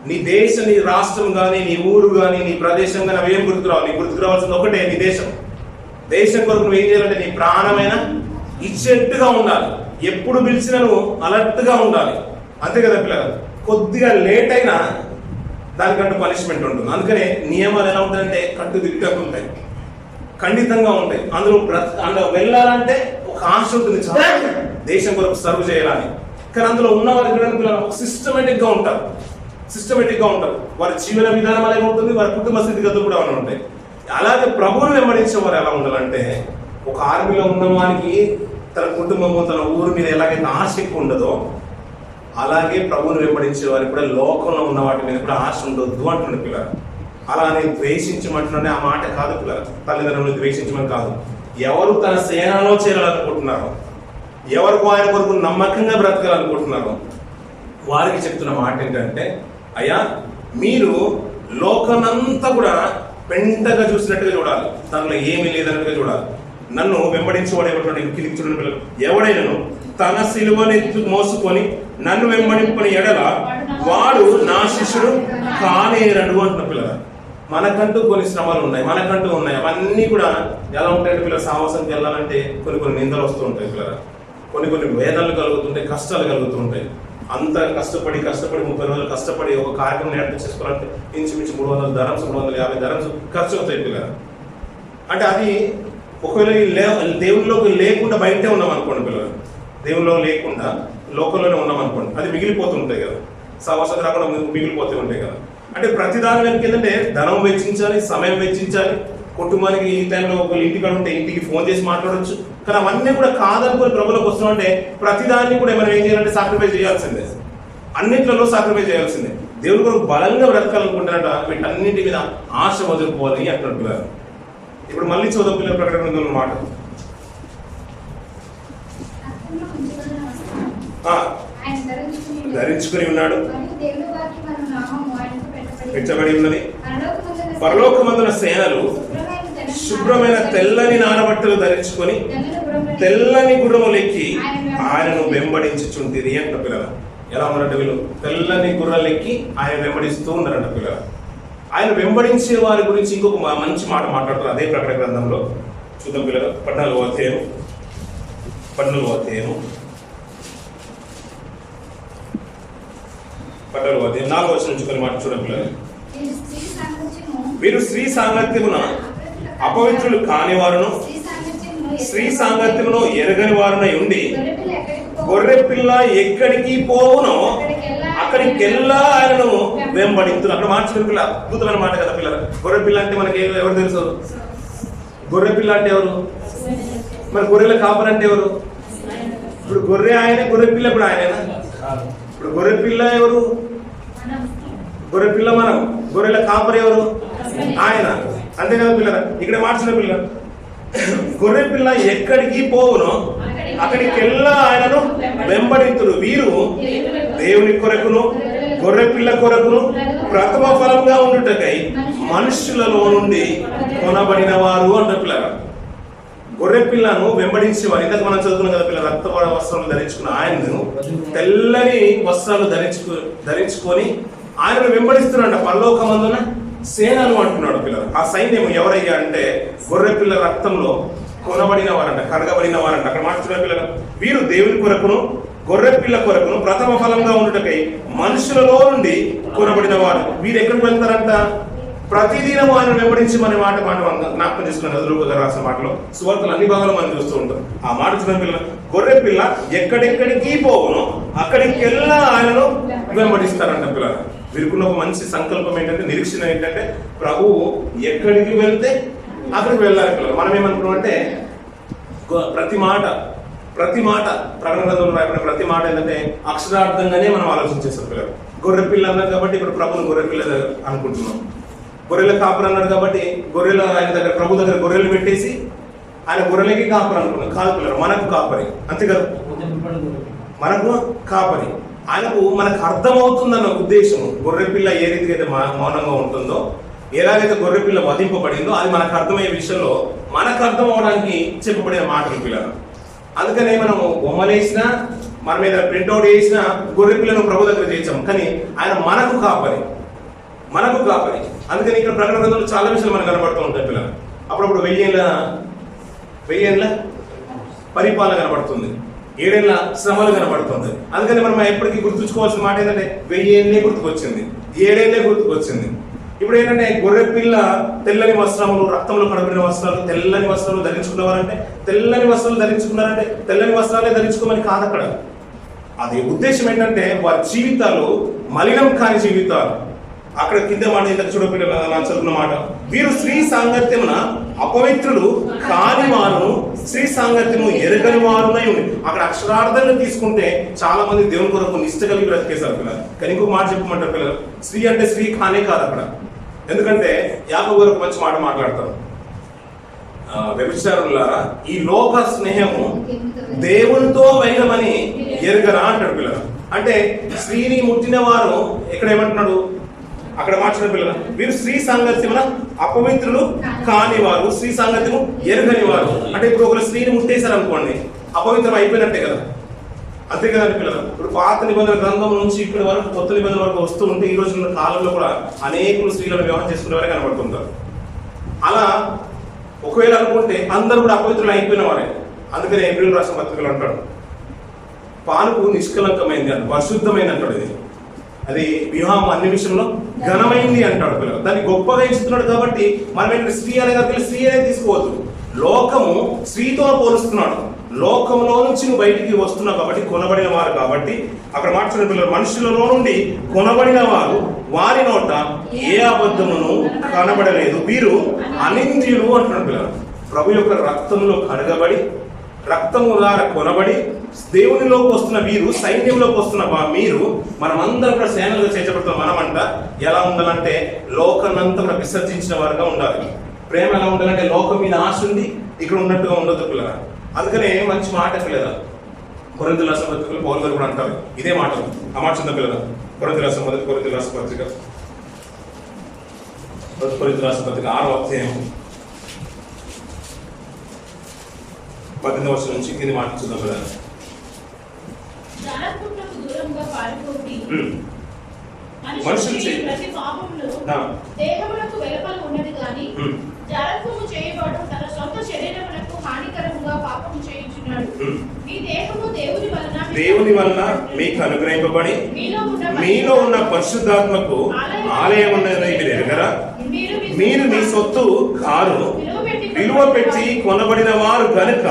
B: నీ దేశం, నీ రాష్ట్రం కానీ, నీ ఊరు కానీ, నీ ప్రదేశం కానీ అవి ఏం గుర్తురావు. నీకు గుర్తుకురావాల్సింది ఒకటే, నీ దేశం. దేశం కొరకు నువ్వు ఏం చేయాలంటే నీ ప్రాణమైన ఇచ్చేట్టుగా ఉండాలి, ఎప్పుడు పిలిచినా నువ్వు అలర్ట్గా ఉండాలి, అంతే కదా పిల్లలు. కొద్దిగా లేట్ అయినా దానికంటూ పనిష్మెంట్ ఉంటుంది. అందుకనే నియమాలు ఎలా ఉంటాయంటే కట్టుదిట్టంగా ఉంటాయి, ఖండితంగా ఉంటాయి. అందులో వెళ్ళాలంటే ఒక ఆశ ఉంటుంది, చాలా దేశం కొరకు సర్వ్ చేయాలని. కానీ అందులో ఉన్న వారికి సిస్టమేటిక్ గా ఉంటారు, వారి జీవన విధానం అలాగే ఉంటుంది, వారి కుటుంబ స్థితిగతులు కూడా అలానే ఉంటాయి. అలాగే ప్రభువుని వెంబడించే వారు ఎలా ఉండాలంటే, ఒక ఆర్మీలో ఉన్న వారికి తన కుటుంబము, తన ఊరు మీద ఎలాగైతే ఆశ ఎక్కువ ఉండదో అలాగే ప్రభువుని వెంబడించే వారికి కూడా లోకంలో ఉన్న వాటి మీద కూడా ఆశ ఉండొద్దు అంటుండే పిల్లలు. అలా నేను ద్వేషించమంటున్నానే ఆ మాట కాదు పిల్లలు, తల్లిదండ్రులను ద్వేషించమని కాదు. ఎవరు తన సేనలో చేరాలనుకుంటున్నారో, ఎవరికి ఆయన కొరకు నమ్మకంగా బ్రతకాలనుకుంటున్నారో వారికి చెప్తున్న మాట ఏంటంటే, అయ్యా మీరు లోకమంతా కూడా పెంటగా చూసినట్టుగా చూడాలి, దానిలో ఏమీ లేదన్నట్టుగా చూడాలి. నన్ను వెంబడించేవాడు ఏమంటున్నాడు, కిందికి చూడండి పిల్లలు, ఎవడైనా తన సిలువని మోసుకొని నన్ను వెంబడింపని ఎడల వాడు నా శిష్యుడు కానేరడు అంటున్న పిల్లలు. మనకంటూ కొన్ని శ్రమలు ఉన్నాయి, అవన్నీ కూడా ఎలా ఉంటాయంటే పిల్లలు, సాహసంకి వెళ్ళాలంటే కొన్ని నిందలు వస్తూ ఉంటాయి పిల్లలు, కొన్ని వేదనలు కలుగుతుంటాయి, కష్టాలు కలుగుతుంటాయి. అంత కష్టపడి 30 రోజులు కష్టపడి ఒక కార్యక్రమం ఏర్పాటు చేసుకోవాలంటే ఇంచుమించు 300 dirhams 350 dirhams ఖర్చు అవుతాయి పిల్లలు. అంటే అది ఒకవేళ దేవుళ్ళలోకి లేకుండా బయటే ఉన్నాం అనుకోండి పిల్లలు, దేవుల్లో లేకుండా లోకంలోనే ఉన్నాం అనుకోండి, అది మిగిలిపోతుంటాయి కదా, సంవత్సరం రాకుండా మిగిలిపోతూ ఉంటాయి కదా. అంటే ప్రతిదాని వెనక ఏంటంటే ధనం వెచ్చించాలి, సమయం వెచ్చించాలి. కుటుంబానికి ఈ టైంలో ఒకళ్ళు ఇంటికాడ ఉంటే ఇంటికి ఫోన్ చేసి మాట్లాడవచ్చు. కానీ అవన్నీ కూడా కాదనుకుని ప్రభులోకి వస్తున్నాం అంటే ప్రతిదాన్ని కూడా మనం ఏం చేయాలంటే సాక్రిఫైస్ చేయాల్సిందే, అన్నింటిలో సాక్రిఫైస్ చేయాల్సిందే. దేవుని కొరకు బలంగా బ్రతకాలనుకుంటారట, వీటన్నింటి మీద ఆశ వదులుకోవాలి అంటున్నారు. ఇప్పుడు మళ్ళీ చదువు పిల్లల ప్రకటన మాట ధరించుకుని ఉన్నాడు, పెట్టబడి ఉన్నది. పరలోకమందున సేనలు శుభ్రమైన తెల్లని నారబట్టలు ధరించుకొని తెల్లని గుర్రములెక్కి ఆయనను వెంబడించుచుంటిరి అంట పిల్లల. ఎలా ఉన్నారంటే వీళ్ళు తెల్లని గుర్రాలెక్కి ఆయన వెంబడిస్తూ ఉన్నారంట పిల్లలు. ఆయన వెంబడించే వారి గురించి ఇంకొక మంచి మాట మాట్లాడుతారు అదే ప్రకటన గ్రంథంలో. చూద్దాం పిల్లలు, 14వ అధ్యాయం 14వ అధ్యాయం 4వ వచనం నుంచి కొన్ని మాట చూడండి పిల్లలు. వీరు స్త్రీ సాంగత్యమున అపవిత్రులు కాని వారును స్త్రీ సాంగత్యమును ఎరగని వారునై ఉండి గొర్రె పిల్ల ఎక్కడికి పోవునో అక్కడికెల్లా ఆయనను వెంబడిస్తున్నారు. అక్కడ మార్చిన పిల్ల అద్భుతమైన మాట కదా పిల్లలు. గొర్రె పిల్ల అంటే మనకి ఎవరు తెలుసు? గొర్రె పిల్ల అంటే ఎవరు? మరి గొర్రెల కాపరి అంటే ఎవరు? ఇప్పుడు గొర్రె ఆయన, గొర్రె పిల్ల ఇప్పుడు ఆయన. ఇప్పుడు గొర్రె పిల్ల ఎవరు? గొర్రె పిల్ల మనం. గొర్రెల కాపరి ఎవరు? ఆయన. అంతే కదా పిల్లల. ఇక్కడ మార్చిన పిల్ల గొర్రె పిల్ల ఎక్కడికి పోవునో అక్కడికెల్లా ఆయనను వెంబడింతుడు. వీరు దేవుని కొరకును గొర్రె పిల్ల కొరకును ప్రథమ ఫలంగా ఉండుటకై మనుషులలో నుండి కొనబడిన వారు అంట పిల్లల. గొర్రె పిల్లను వెంబడించేవారు. ఇంతకు మనం చదువుకున్నాం కదా పిల్లలు, రక్త వస్త్రాలు ధరించుకున్న ఆయనను తెల్లని వస్త్రాలు ధరించుకొని ఆయనను వెంబడిస్తున్నాడు. పరలోకమందున సేనలు అంటున్నాడు పిల్లలు. ఆ సైన్యం ఎవరయ్యా అంటే గొర్రె పిల్ల రక్తంలో కొనబడిన వారంట, కడగబడిన వారంట. అక్కడ మాట్లాడుతున్న పిల్లలు వీరు దేవుని కొరకును గొర్రె పిల్ల కొరకును ప్రథమ ఫలంగా ఉండుటకై మనుషులలో నుండి కొనబడిన వారు. వీరు ఎక్కడికి వెళ్తారంట? ప్రతిదినం ఆయన వెంబడించి మన మాట జ్ఞాపకం చేసుకున్నాం. రూప గారు రాసిన మాటలో సువార్తలు అన్ని భాగాలు మనం చూస్తూ ఉంటాం. ఆ మాట చూసిన పిల్లలు గొర్రె పిల్ల ఎక్కడెక్కడికి పోవునో అక్కడికెల్లా ఆయనను వెంబడిస్తారంట పిల్లలు. వీరికున్న ఒక మంచి సంకల్పం ఏంటంటే, నిరీక్షణ ఏంటంటే ప్రభువు ఎక్కడికి వెళ్తే అక్కడికి వెళ్ళాలి పిల్లలు. మనం ఏమనుకున్నాం అంటే ప్రతి మాట ప్రకటన గ్రంథంలో రాయబడిన ప్రతి మాట ఏంటంటే అక్షరార్థంగానే మనం ఆలోచించేస్తాం పిల్లలు. గొర్రె పిల్ల అన్నారు కాబట్టి ఇప్పుడు ప్రభుని గొర్రె పిల్ల అనుకుంటున్నాం. గొర్రెల కాపురు అన్నాడు కాబట్టి గొర్రెల ఆయన దగ్గర ప్రభు దగ్గర గొర్రెలు పెట్టేసి ఆయన గొర్రెలకి కాపురు అనుకున్నాం. కాదు పిల్లలు, మనకు కాపరి. అంతే కదా, మనకు కాపరి. ఆయనకు మనకు అర్థమవుతుందన్న ఉద్దేశం. గొర్రె పిల్ల ఏ రీతిగా అయితే మౌనంగా ఉంటుందో, ఎలాగైతే గొర్రె పిల్ల వధింపబడిందో అది మనకు అర్థమయ్యే విషయంలో మనకు అర్థం అవడానికి చెప్పబడిన మాటలు పిల్లలు. అందుకనే మనము బొమ్మలేసినా మన మీద ప్రింట్అవుట్ చేసినా గొర్రె పిల్లను ప్రభు దగ్గర చేయించాము. కానీ ఆయన మనకు కాపరి. అందుకని ఇక్కడ ప్రకటన గ్రంథంలో చాలా విషయాలు మనకు కనబడుతూ ఉంటాయి పిల్లలు. అప్పుడప్పుడు 1000 ఏళ్ళ పరిపాలన కనబడుతుంది, 7 ఏళ్ళ శ్రమలు కనబడుతుంది. అందుకని మనం ఎప్పటికీ గుర్తుంచుకోవాల్సిన మాట ఏంటంటే 1000 ఏళ్ళే గుర్తుకొచ్చింది, 7 ఏళ్ళే గుర్తుకొచ్చింది. ఇప్పుడు ఏంటంటే గొర్రె పిల్ల తెల్లని వస్త్రములు, రక్తంలో కడబడిన వస్త్రాలు, తెల్లని వస్త్రాలు ధరించుకున్నవారంటే తెల్లని వస్త్రాలు ధరించుకున్నారంటే తెల్లని వస్త్రాలే ధరించుకోమని కాదు అక్కడ. అది ఉద్దేశం ఏంటంటే వారి జీవితాలు మలినం కాని జీవితాలు. అక్కడ కింద మాట ఇంతకు చూడపిల్ల చదువుకున్న మాట, వీరు స్త్రీ సాంగత్యమున అపవిత్రులు కాని వారును స్త్రీ సాంగత్యము ఎరగని వారునై ఉంది. అక్కడ అక్షరార్థంగా తీసుకుంటే చాలా మంది దేవుని కొరకు నిష్ట కలిగి బ్రతికేశారు పిల్లలు. కానీ ఇంకొక మాట చెప్పమంటారు పిల్లలు, స్త్రీ అంటే స్త్రీ కానే కాదు అక్కడ. ఎందుకంటే యాకోబు గారు ఒక మంచి మాట మాట్లాడతారు, వ్యభిచారులారా ఈ లోక స్నేహము దేవునితో వైరమని ఎరగరా అంటాడు పిల్లలు. అంటే స్త్రీని ముట్టిన వారు ఇక్కడ ఏమంటున్నాడు, అక్కడ మార్చిన పిల్లలు వీరు స్త్రీ సాంగత్యమున అపవిత్రులు కాని వారు, స్త్రీ సాంగత్యము ఎరగని వారు. అంటే ఇప్పుడు ఒకరు స్త్రీని ముట్టేశారు అనుకోండి, అపవిత్రం అయిపోయినట్టే కదా. అంతే కదండి పిల్లలు. ఇప్పుడు పాత నిబంధన గ్రంథం నుంచి ఇప్పటి వరకు కొత్త నిబంధన వరకు వస్తూ ఉంటే ఈ రోజు కాలంలో కూడా అనేకులు స్త్రీలను వివాహం చేసుకునే వారే కనబడుతుంటారు. అలా ఒకవేళ అనుకుంటే అందరూ కూడా అపవిత్రులు అయిపోయిన వారే. అందుకని ఏప్రిల్ రాష్ట్ర పత్రికలు అంటాడు, పాలకు నిష్కలంకమైంది అని, పరిశుద్ధమైంది అంటాడు. ఇది అది వివాహం అన్ని విషయంలో ఘనమైంది అంటాడు పిల్లలు. దాన్ని గొప్పగా ఎంచుతున్నాడు కాబట్టి మనం ఏంటంటే స్త్రీ అనే కాబట్టి స్త్రీ అనేది తీసుకోవద్దు. లోకము స్త్రీతో పోలుస్తున్నాడు. లోకంలో నుంచి నువ్వు బయటికి వస్తున్నావు కాబట్టి కొనబడిన వారు కాబట్టి అక్కడ మాట్లాడిన పిల్లలు మనుషులలో నుండి కొనబడిన వారు, వారి నోట ఏ అబద్ధమును కనబడలేదు, వీరు అనింద్యులు అంటున్నాడు పిల్లలు. ప్రభు యొక్క రక్తంలో కడగబడి రక్తము ద్వారా కొనబడి దేవునిలోకి వస్తున్న వీరు, సైన్యంలోకి వస్తున్న మీరు, మనమందరం కూడా సేనలుగా చేర్చబడుతున్న మనమంట ఎలా ఉండాలంటే లోకనంతా కూడా విసర్జించిన వారుగా ఉండాలి. ప్రేమ ఎలా ఉండాలంటే లోకం మీద ఆశ ఉంది, ఇక్కడ ఉన్నట్టుగా ఉండదు పిల్లలు. అందుకనే మంచి మాట పిల్లలు కొరింథీయుల రాసిన పత్రికలో పౌలు గారు కూడా అంటారు ఇదే మాట. ఆ మాట చూద్దాం పిల్లలు. కొరింథీయుల రాసిన పత్రిక 6వ అధ్యాయం 18వ వచనం నుంచి కింది మాట చూద్దాం పిల్లలు.
C: పారిపోయి
B: మనుషులు
C: మనుషులు
B: చేయి
C: ప్రతి పాపమును దేహమునకు వెలుపల ఉన్నది గాని జారత్వము చేయబడు తన సొంత శరీరమునకు హానికరముగా పాపము చేయుచున్నాడు. మీ దేహము దేవుని వలన
B: మీకు అనుగ్రహింపబడి మీలో ఉన్న పరిశుద్ధాత్మకు ఆలయం ఉన్నదని మీరు ఎరగరా? మీరు మీ సొత్తు కారు విలువ పెట్టి కొనబడిన వారు గనుక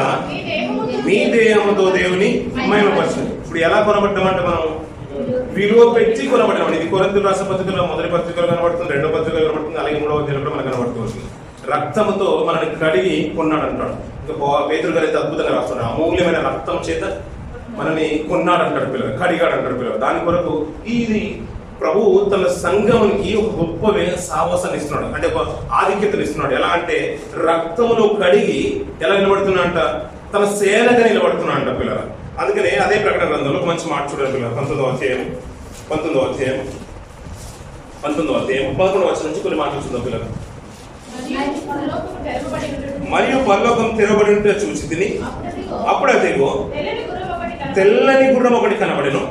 B: మీ దేహముతో దేవుని మహిమపరచండి. ఇప్పుడు ఎలా కొనబడ్డామంటే మనం విలువ పెట్టి కొనబడ్డాం. ఇది కొరింథీయులకు రాసిన పత్రికలో మొదటి పత్రికలో కనబడుతుంది, రెండో పత్రికలో కనబడుతుంది, అలాగే మూడవ అధ్యాయంలో మనకు కనబడుతుంది. రక్తంతో మనల్ని కడిగి కొన్నాడు అంటాడు. ఇంకా పేతురు గారు అయితే అద్భుతంగా రాస్తున్నాడు, అమూల్యమైన రక్తం చేత మనల్ని కొన్నాడు అంటాడు పిల్లలు, కడిగాడు అంటాడు పిల్లలు. దాని కొరకు ఇది ప్రభువు తన సంఘమునికి ఒక గొప్ప సాహసాన్ని ఇస్తున్నాడు, అంటే ఒక ఆధిక్యతను ఇస్తున్నాడు. ఎలా అంటే రక్తములో కడిగి ఎలా నిలబడుతున్నాడంట, తన సేనగా నిలబడుతున్నాడంట పిల్లలు. అందుకనే అదే ప్రకటన గ్రంథంలో ఒక మంచి మాట చూడండి పిల్లలు. 19వ అధ్యాయం 11వ వచనం నుంచి కొన్ని మాటలు చూద్దాం పిల్లలు. మరియు పరలోకం తెరవబడి ఉంటే చూసి తిని అప్పుడు అదేగో తెల్లని గుర్రం ఒకటి కనబడెను.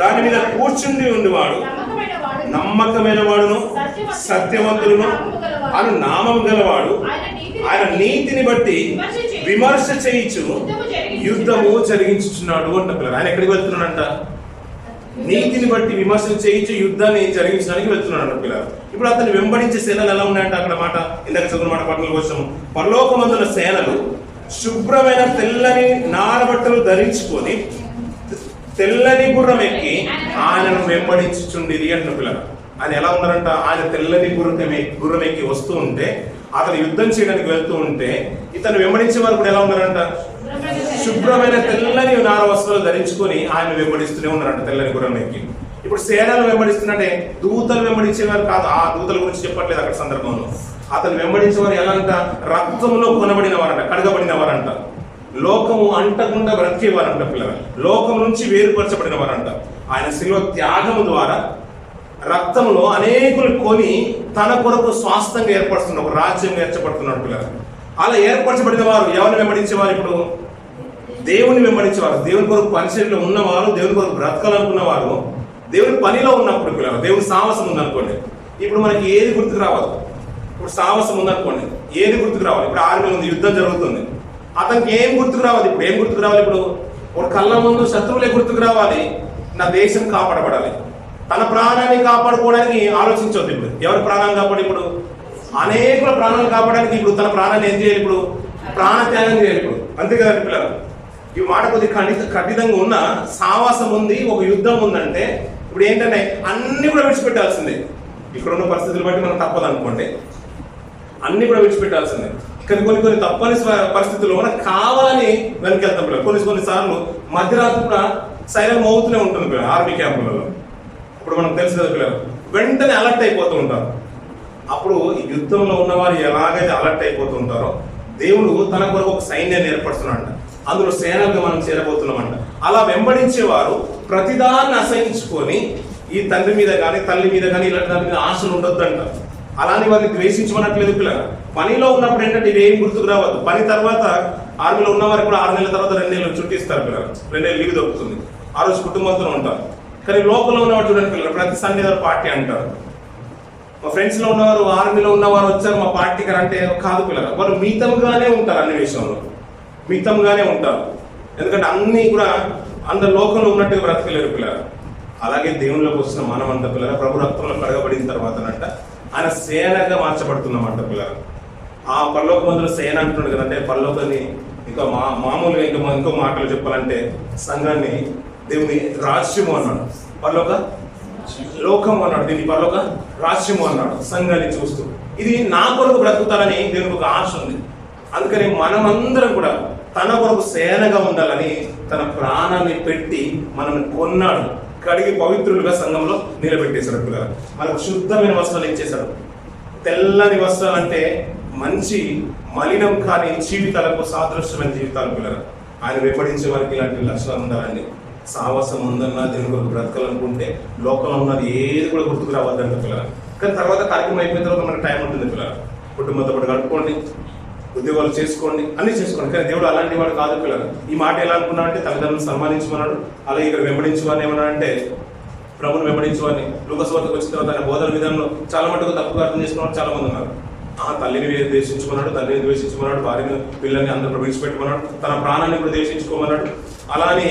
B: దాని మీద కూర్చుండి ఉండేవాడు నమ్మకమైన వాడును సత్యవంతుడును అను నామం గలవాడు. ఆయన నీతిని బట్టి విమర్శ చేయించు యుద్ధము జరిగించుచున్నాడు అంట పిల్లలు. ఆయన ఎక్కడికి వెళ్తున్నాడంట? నీతిని బట్టి విమర్శలు చేయించి యుద్ధాన్ని జరిగించడానికి వెళ్తున్నాడు పిల్లలు. ఇప్పుడు అతన్ని వెంబడించే సేనలు ఎలా ఉన్నాయంట? అక్కడ మాట ఇందాక చదువున మాట పట్టణంలో వచ్చాము. పరలోకమందున సేనలు శుభ్రమైన తెల్లని నారబట్టలు ధరించుకొని తెల్లని గుర్రం ఎక్కి ఆయనను వెంబడించుచుండిరి అంటున్న పిల్లలు. ఆయన ఎలా ఉన్నారంట? ఆయన తెల్లని గుర్రం ఎక్కి వస్తూ ఉంటే, అతను యుద్ధం చేయడానికి వెళ్తూ ఉంటే ఇతను వెంబడించే వారు కూడా ఎలా ఉన్నారంట? శుభ్రమైన తెల్లని నార వస్త్రాలు ధరించుకొని ఆయన వెంబడిస్తూనే ఉన్నారంట తెల్లని గుర్రం ఎక్కి. ఇప్పుడు సేనలు వెంబడిస్తున్నట్టే దూతలు వెంబడించేవారు కాదు. ఆ దూతల గురించి చెప్పట్లేదు అక్కడ సందర్భంలో. అతను వెంబడించేవారు ఎలా అంట? రక్తంలో కొనబడిన వారంట, కడగబడిన వారంట, లోకము అంటకుండా బ్రతికేవారంట పిల్లలు, లోకం నుంచి వేరుపరచబడిన వారంట. ఆయన శిలువ త్యాగము ద్వారా రక్తంలో అనేకులు కొని తన కొరకు స్వాస్థంగా ఏర్పడుతున్న ఒక రాజ్యంగా ఏర్పడుతున్నాడు పిల్లలు. అలా ఏర్పరచబడిన వారు ఎవరిని వెంబడించేవారు? ఇప్పుడు దేవుని వెంబడించేవారు, దేవుని కొరకు పరిచర్యలో ఉన్నవారు, దేవుని కొరకు బ్రతకాలనుకున్నవారు, దేవుని పనిలో ఉన్నప్పుడు పిల్లలు. దేవుని సాహసం ఉందనుకోండి, ఇప్పుడు మనకి ఏది గుర్తుకు రావాలి? ఇప్పుడు సాహసం ఉందనుకోండి, ఏది గుర్తుకు రావాలి? ఇప్పుడు ఆర్మీలో ఉంది, యుద్ధం జరుగుతుంది, అతనికి ఏం గుర్తుకు రావాలి? ఇప్పుడు ఏం గుర్తుకు రావాలి? ఇప్పుడు ఒక కళ్ళ ముందు శత్రువులే గుర్తుకు రావాలి. నా దేశం కాపాడబడాలి, తన ప్రాణాన్ని కాపాడుకోవడానికి ఆలోచించవద్దు. ఇప్పుడు ఎవరి ప్రాణాన్ని కాపాడు? ఇప్పుడు అనేకుల ప్రాణాలు కాపాడడానికి ఇప్పుడు తన ప్రాణాన్ని ఏం చేయాలి? ఇప్పుడు ప్రాణత్యాగం చేయాలి. ఇప్పుడు అంతే కదండి పిల్లలు. ఈ మాట కొద్దిగా ఖచ్చితంగా ఉన్న సావాసం ఉంది, ఒక యుద్ధం ఉందంటే ఇప్పుడు ఏంటంటే అన్ని కూడా విడిచిపెట్టాల్సిందే. ఇక్కడ ఉన్న పరిస్థితులు బట్టి మనం తప్పదు అనుకోండి, అన్ని కూడా విడిచిపెట్టాల్సిందే. కానీ కొన్ని తప్పని పరిస్థితుల్లో మనకు కావాలని వెనకెళ్తాం పిల్లలు. కొన్నిసార్లు మధ్యరాత్రి కూడా సైలెంట్ మోగుతూనే ఉంటుంది పిల్లలు ఆర్మీ క్యాంపులలో. ఇప్పుడు మనకు తెలుసు కదా పిల్లలు, వెంటనే అలర్ట్ అయిపోతూ ఉంటారు. అప్పుడు యుద్ధంలో ఉన్నవారు ఎలాగైతే అలర్ట్ అయిపోతూ ఉంటారో దేవుడు తన కొరకు ఒక సైన్యాన్ని ఏర్పడుతున్నాడంట. అందులో సేనలుగా మనం చేరబోతున్నామంట. అలా వెంబడించేవారు ప్రతిదాన్ని అసహించుకొని ఈ తండ్రి మీద కానీ తల్లి మీద కానీ ఇలాంటి దాని మీద ఆశలు ఉండొద్దంట. అలానే వారిని ద్వేషించమనట్లేదు పిల్లలు. పనిలో ఉన్నప్పుడు ఏంటంటే ఇవేం గుర్తుకు రావద్దు. పని తర్వాత ఆర్మీలో ఉన్నవారు కూడా 6 నెలల తర్వాత 2 నెలలు చుట్టిస్తారు పిల్లలు, 2 నెలలు లీవ్ దొరుకుతుంది. ఆ రోజు కుటుంబంతో ఉంటారు. కానీ లోపల ఉన్నవారు చూడండి పిల్లలు, ప్రతి సండే పార్టీ అంటారు. మా ఫ్రెండ్స్ లో ఉన్నవారు ఆర్మీలో ఉన్నవారు వచ్చారు మా పార్టీకి అంటే కాదు పిల్లలు, వారు మితంగానే ఉంటారు, అన్ని విషయంలో మితంగానే ఉంటారు. ఎందుకంటే అన్ని కూడా అందరు లోకంలో ఉన్నట్టుగా బ్రతకలేరు పిల్లలు. అలాగే దేవుళ్ళకి వచ్చిన మనం అంట పిల్లలు ప్రభు రక్తంలో కడగబడిన తర్వాత అంట ఆయన సేనగా మార్చబడుతున్నామంట పిల్లలు. ఆ పరలోక మందులో సేన అంటున్నాడు కదంటే పరలోకాన్ని ఇంకా మామూలుగా ఇంకో మాటలు చెప్పాలంటే సంఘాన్ని దేవుని రాజ్యము అన్నాడు, పరలోక లోకము అన్నాడు, దీన్ని పరలోక రాజ్యము అన్నాడు సంఘాన్ని చూస్తూ. ఇది నా కొరకు బ్రతుకుతారని దేవునికి ఒక ఆశ ఉంది. అందుకని మనమందరం కూడా తన కొరకు సేనగా ఉండాలని తన ప్రాణాన్ని పెట్టి మనల్ని కొన్నాడు, కడిగి పవిత్రులుగా సంఘంలో నిలబెట్టేశాడు పిల్లలు. మనకు శుద్ధమైన వస్త్రాలు ఇచ్చేశాడు. తెల్లని వస్త్రాలు అంటే మంచి మలినం కాని జీవితాలకు సాదృశ్యమైన జీవితాలు పిల్లలు. ఆయన వెంబడించే వారికి ఇలాంటి లక్షణాలు ఉండాలండి. సాహసం ఉందన్నా దేవుని కొరకు బ్రతకాలనుకుంటే లోకంలో ఉన్నది ఏది కూడా గుర్తుకు రావద్దంట పిల్లలు. కానీ తర్వాత కార్యక్రమం అయిపోయిన తర్వాత మనకు టైం ఉంటుంది పిల్లలు. కుటుంబంతో పాటు గడుపుకోండి, ఉద్యోగాలు చేసుకోండి, అన్ని చేసుకోండి. కానీ దేవుడు అలాంటి వాడు కాదు పిల్లలు. ఈ మాట ఎలా అనుకున్నా అంటే తల్లిదండ్రులను సన్మానించమన్నాడు. అలాగే ఇక్కడ వెంబడించమని ఏమన్నాడంటే ప్రభుని వెంబడించమని. లూకాసువార్తకు వచ్చిన తర్వాత ఆయన బోధన విధానంలో చాలా మటుకు తప్పుగా అర్థం చేసుకున్న వాళ్ళు చాలా మంది ఉన్నారు. తల్లిని ద్వేషించుకున్నాడు, తల్లిని ద్వేషించుకున్నాడు, భార్యని పిల్లల్ని అందరూ విడిచిపెట్టుకున్నాడు, తన ప్రాణాన్ని కూడా ద్వేషించుకోమన్నాడు. అలానే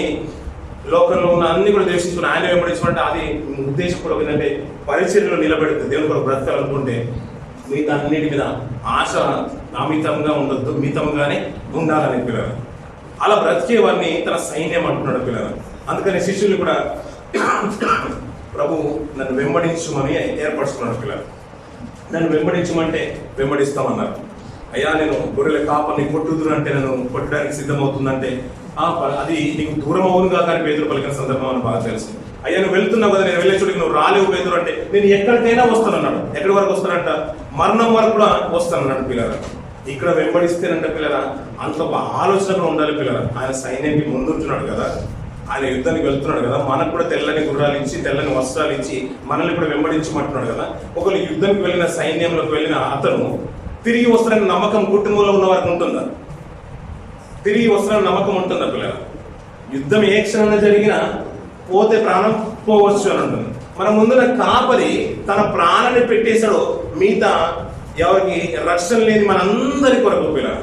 B: లోకంలో ఉన్న అన్ని కూడా ద్వేషించుకుని ఆయన వెంబడించమంటే అది ఉద్దేశం కూడా ఏంటంటే పరిచర్యలో నిలబెడితే దేవుని కూడా బ్రతకాలనుకుంటే మిగతా అన్నిటి మీద ఆశ అమితంగా ఉండొద్దు, మితంగానే ఉండాలని పిల్లలు. అలా బ్రతికే వారిని తన సైన్యం అంటున్నాడు పిల్లలు. అందుకని శిష్యులు కూడా ప్రభు నన్ను వెంబడించమని ఏర్పరచుకున్నాడు పిల్లలు. నన్ను వెంబడించమంటే వెంబడిస్తామన్నారు. అయ్యా నేను గొర్రెల కాపని కొట్టుదురు అంటే నన్ను కొట్టడానికి సిద్ధమవుతుందంటే అది నీకు దూరం అవునుగా కానీ పేదరు పలికిన సందర్భం అని బాగా తెలుసు. అయ్యా నువ్వు వెళ్తున్నావు కదా, నేను వెళ్ళే చోటికి నువ్వు రాలేవు పేదరు అంటే నేను ఎక్కడికైనా వస్తానన్నాడు. ఎక్కడి వరకు వస్తానంట? మరణం వరకు కూడా వస్తానన్నాడు పిల్లల. ఇక్కడ వెంబడిస్తేనంట పిల్లల అంత ఆలోచన కూడా ఉండాలి పిల్లల. ఆయన సైన్యానికి ముందుంటున్నాడు కదా, ఆయన యుద్ధానికి వెళ్తున్నాడు కదా, మనకు కూడా తెల్లని గుర్రాలు ఇచ్చి తెల్లని వస్త్రాలు ఇచ్చి మనల్ని కూడా వెంబడించమంటున్నాడు కదా. ఒకళ్ళు యుద్ధానికి వెళ్ళిన సైన్యంలోకి వెళ్ళిన అతను తిరిగి వస్తారని నమ్మకం కుటుంబంలో ఉన్న వారికి ఉంటుందా? తిరిగి వస్తారని నమ్మకం ఉంటుందా పిల్లల? యుద్ధం ఏ క్షణంలో జరిగినా పోతే ప్రాణం పోవచ్చు అని ఉంటుంది. మన ముందున కాపరి తన ప్రాణాన్ని పెట్టేశాడు మిగతా ఎవరికి రక్షణ లేని మనందరి కొరకు పిల్లలు.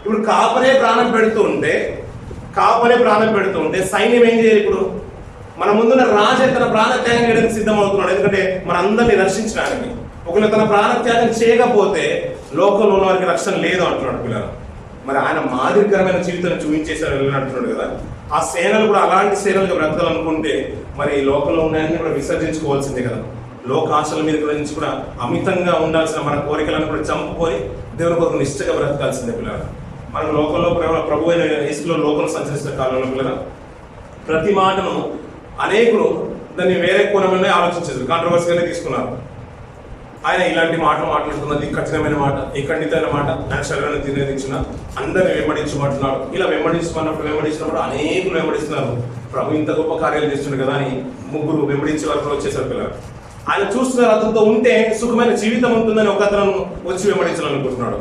B: ఇప్పుడు కాపరే ప్రాణం పెడుతూ ఉంటే సైన్యం ఏం చేయాలి? ఇప్పుడు మన ముందున్న రాజే తన ప్రాణత్యాగం చేయడానికి సిద్ధమవుతున్నాడు. ఎందుకంటే మనందరినీ రక్షించడానికి. ఒకవేళ తన ప్రాణత్యాగం చేయకపోతే లోకంలో ఉన్న వారికి రక్షణ లేదు అంటున్నాడు పిల్లలు. మరి ఆయన మాదిరికరమైన జీవితాన్ని చూపించేశారు అంటున్నాడు కదా. ఆ సేనలు కూడా అలాంటి సేనలుగా బ్రతకాలనుకుంటే మరి లోకంలో ఉన్నాయని కూడా విసర్జించుకోవాల్సిందే కదా. లోక ఆశల మీద గురించి కూడా అమితంగా ఉండాల్సిన మన కోరికలను కూడా చంపుకొని దేవుని కొరకు నిష్ఠగా బ్రతకాల్సిందే పిల్లలు. మనం లోకంలో ప్రభు అయిన యేసులో లోకంలో సంచరిస్తున్న కాలంలో పిల్లలు ప్రతి మాటను అనేకులు దాన్ని వేరే కోణంలోనే ఆలోచించారు, కాంట్రవర్సీగానే తీసుకున్నారు. ఆయన ఇలాంటి మాటలు మాట్లాడుతున్నది కఠినమైన మాట, ఈ ఖండితమైన మాట, ఆయన శరీరాన్ని తినేదించిన అందరిని వెంబడించమంటున్నాడు. ఇలా వెంబడించినప్పుడు అనేకులు వెంబడిస్తున్నారు. ప్రభు ఇంత గొప్ప కార్యాలు చేస్తుండే కదా అని ముగ్గురు వెంబడించే వరకు వచ్చేసారు పిల్లలు. ఆయన చూస్తున్నారు అతనితో ఉంటే సుఖమైన జీవితం ఉంటుందని ఒక అతను వచ్చి వెంబడించాలనుకుంటున్నాడు.